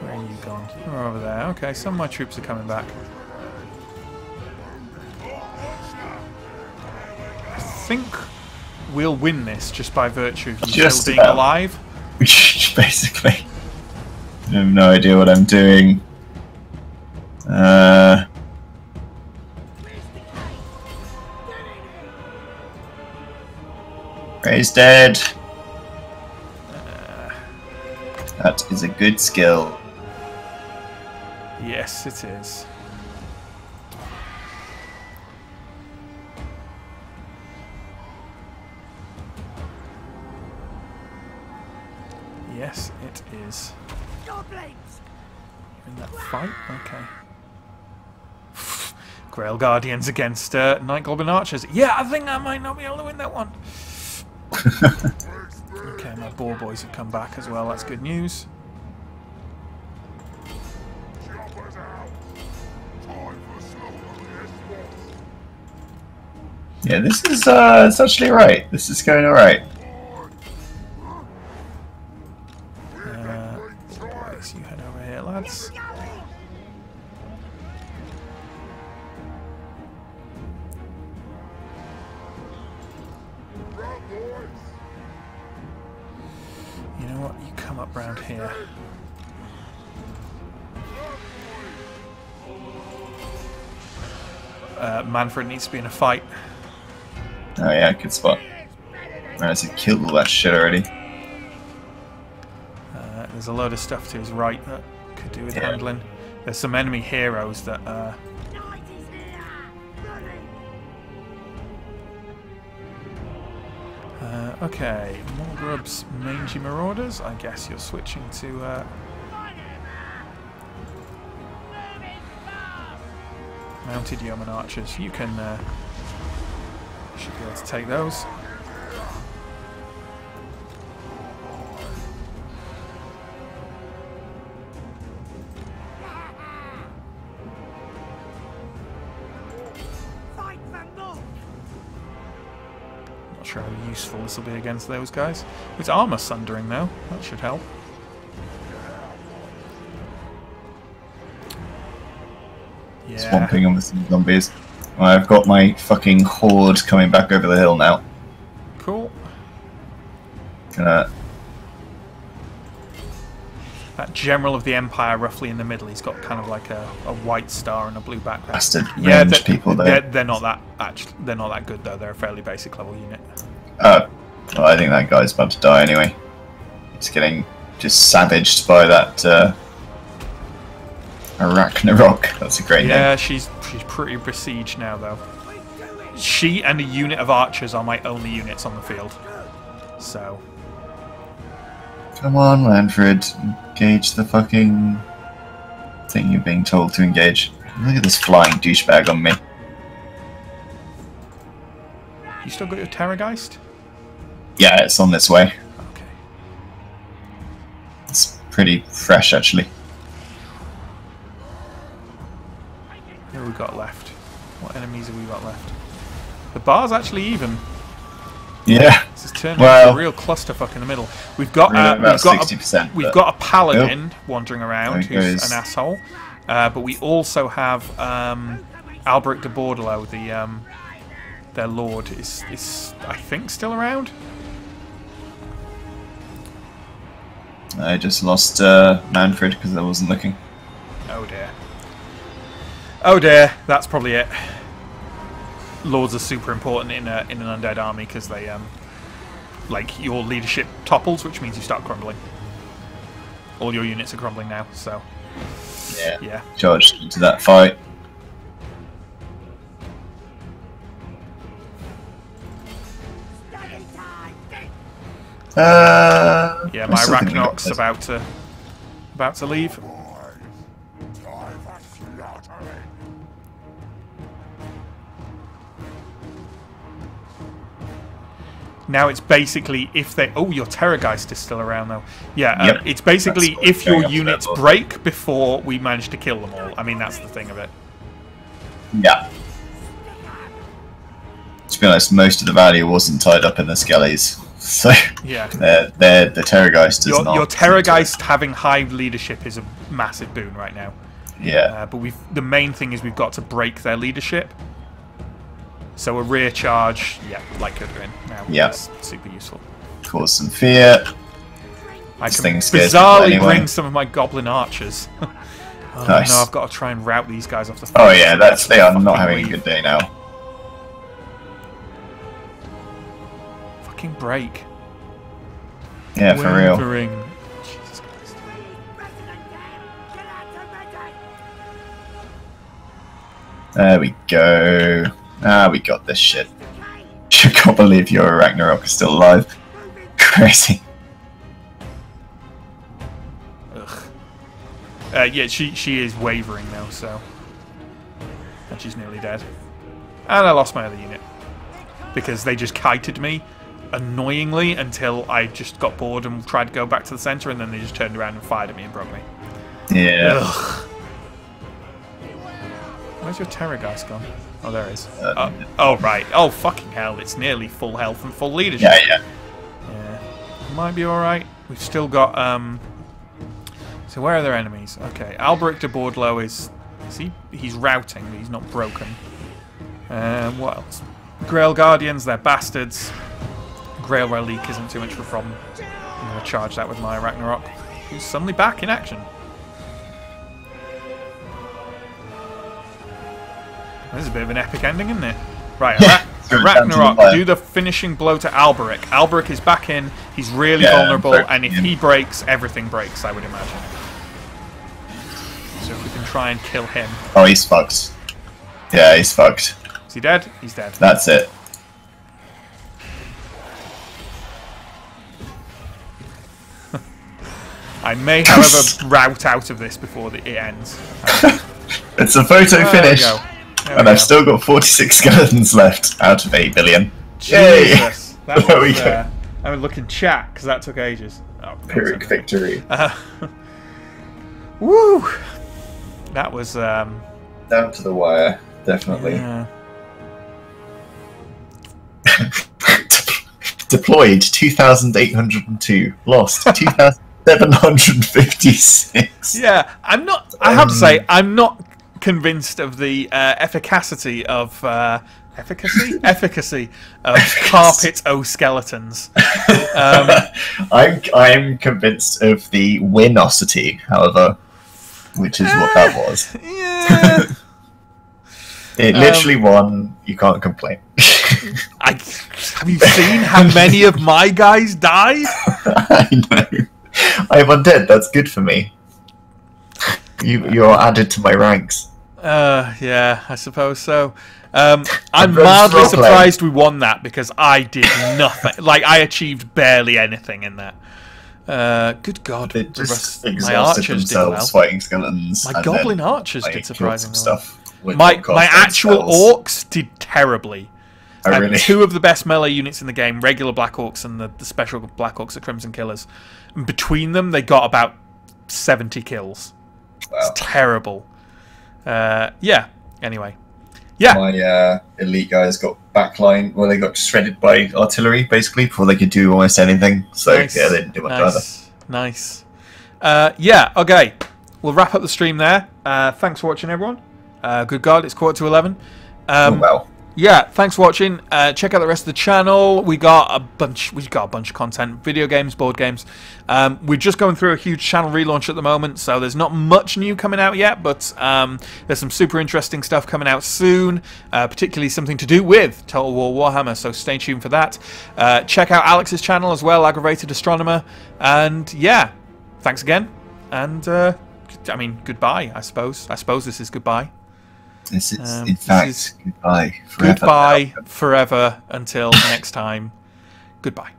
Where are you gone? You're over there. Okay, some of my troops are coming back. I think we'll win this just by virtue of you still being alive. Basically. I have no idea what I'm doing. Ray's dead. That is a good skill. Yes, it is. Yes, it is. You're in that fight? Okay. Grail Guardians against Night Goblin Archers. Yeah, I think I might not be able to win that one. Okay, my boar boys have come back as well. That's good news. Yeah, this is it's actually right. This is going alright. Boys, you head over here, lads. You know what? You come up round here. Manfred needs to be in a fight. Oh yeah, good spot. Alright, so killed all that shit already. There's a load of stuff to his right that could do with handling. There's some enemy heroes that okay, more grubs, mangy marauders. I guess you're switching to mounted yeoman archers. You can should be able to take those. Not sure how useful this will be against those guys. It's armor sundering though. That should help. Yeah. Swamping on with some zombies. I've got my fucking horde coming back over the hill now. Cool. Gonna... That general of the Empire, roughly in the middle, he's got kind of like a white star and a blue background. Bastard ranged people there. They're not that good though. They're a fairly basic level unit. Oh, well, I think that guy's about to die anyway. He's getting just savaged by that Arachnarok. That's a great name. Yeah, she's pretty besieged now though. She and a unit of archers are my only units on the field. So. Come on, Lanfred. Engage the fucking thing you're being told to engage. Look at this flying douchebag on me. You still got your Terrorgeist? Yeah, it's on this way. Okay. It's pretty fresh, actually. Who have we got left? What enemies have we got left? The bar's actually even. Yeah. This is turning into a real clusterfuck in the middle. We've got about 60%. We've got a paladin wandering around who's an asshole, but we also have Alberic de Bordelot, their lord, is I think still around. I just lost Manfred because I wasn't looking. Oh dear. Oh dear. That's probably it. Lords are super important in an undead army because they like your leadership topples, which means you start crumbling. All your units are crumbling now, so yeah. Charged into that fight. Yeah, my Arachnarok's about to leave. Now it's basically if they... Oh, your Terrorgeist is still around though. Yeah, it's basically if your units break before we manage to kill them all. I mean, that's the thing of it. Yeah. To be honest, most of the value wasn't tied up in the skellies. So yeah, the Terrorgeist is not. Your Terrorgeist having high leadership is a massive boon right now. Yeah. But the main thing is we've got to break their leadership. So a rear charge, like Goodwin now, is super useful. Cause some fear. I can bizarrely bring some of my goblin archers. Oh nice. No, I've got to try and rout these guys off the field. Oh yeah, they are not having a good day now. Fucking break. Yeah, for real. Jesus Christ. There we go. Ah, we got this shit. I can't believe your Ragnarok is still alive. Crazy. Ugh. Yeah, she is wavering now, so... And she's nearly dead. And I lost my other unit. Because they just kited me, annoyingly, until I just got bored and tried to go back to the centre, and then they just turned around and fired at me and broke me. Yeah. Ugh. Where's your Terrorgeist gone? Oh, there it is. Oh, right. Oh, fucking hell. It's nearly full health and full leadership. Yeah. Might be alright. We've still got... So where are their enemies? Okay. Alberic de Bordelot is... He's routing, but he's not broken. What else? Grail Guardians, they're bastards. Grail Relic isn't too much of a problem. I'm going to charge that with my Ragnarok, who's suddenly back in action. This is a bit of an epic ending, isn't it? Right, Ragnarok, do the finishing blow to Alberic. Alberic is back in, he's really vulnerable, and if he breaks, everything breaks, I would imagine. So if we can try and kill him. Oh, he's fucked. Yeah, he's fucked. Is he dead? He's dead. That's it. I may, however, rout out of this before it ends. It's a photo finish. And I've still got 46 skeletons left out of 8 billion. Jesus. Yay! There we go. I would look in chat because that took ages. Oh, Pyrrhic victory. Woo! That was down to the wire, definitely. Yeah. Deployed 2,802. Lost 2,756. Yeah, I'm not. I have to say, I'm not convinced of the efficacy of efficacy of carpet o skeletons. I'm convinced of the winosity, however, which is what that was. Yeah. It literally won. You can't complain. Have you seen how many of my guys died? I know. I'm undead. That's good for me. You're added to my ranks. Yeah, I suppose so. I'm mildly surprised we won that because I did nothing. Like, I achieved barely anything in that. Good God. They just my exhausted archers did themselves well. fighting skeletons. My goblin archers did surprisingly well. Stuff My actual orcs did terribly. Oh, really? Two of the best melee units in the game, regular Black Orcs and the special Black Orcs, the Crimson Killers. And between them, they got about 70 kills. Wow. It's terrible. Yeah, anyway. Yeah. My elite guys got backline, well, they got shredded by artillery, basically, before they could do almost anything. So, Nice. yeah, they didn't do much either. Nice. Yeah, okay. We'll wrap up the stream there. Thanks for watching, everyone. Good God, it's 11:15. Oh, well. Yeah, thanks for watching. Check out the rest of the channel. We got a bunch of content, video games, board games. We're just going through a huge channel relaunch at the moment, so there's not much new coming out yet, but there's some super interesting stuff coming out soon, particularly something to do with Total War Warhammer, so stay tuned for that. Check out Alex's channel as well, Aggravated Astronomer, and yeah, thanks again, and I mean, goodbye, I suppose. I suppose this is goodbye. This is, in fact, goodbye forever. Goodbye forever until next time. Goodbye.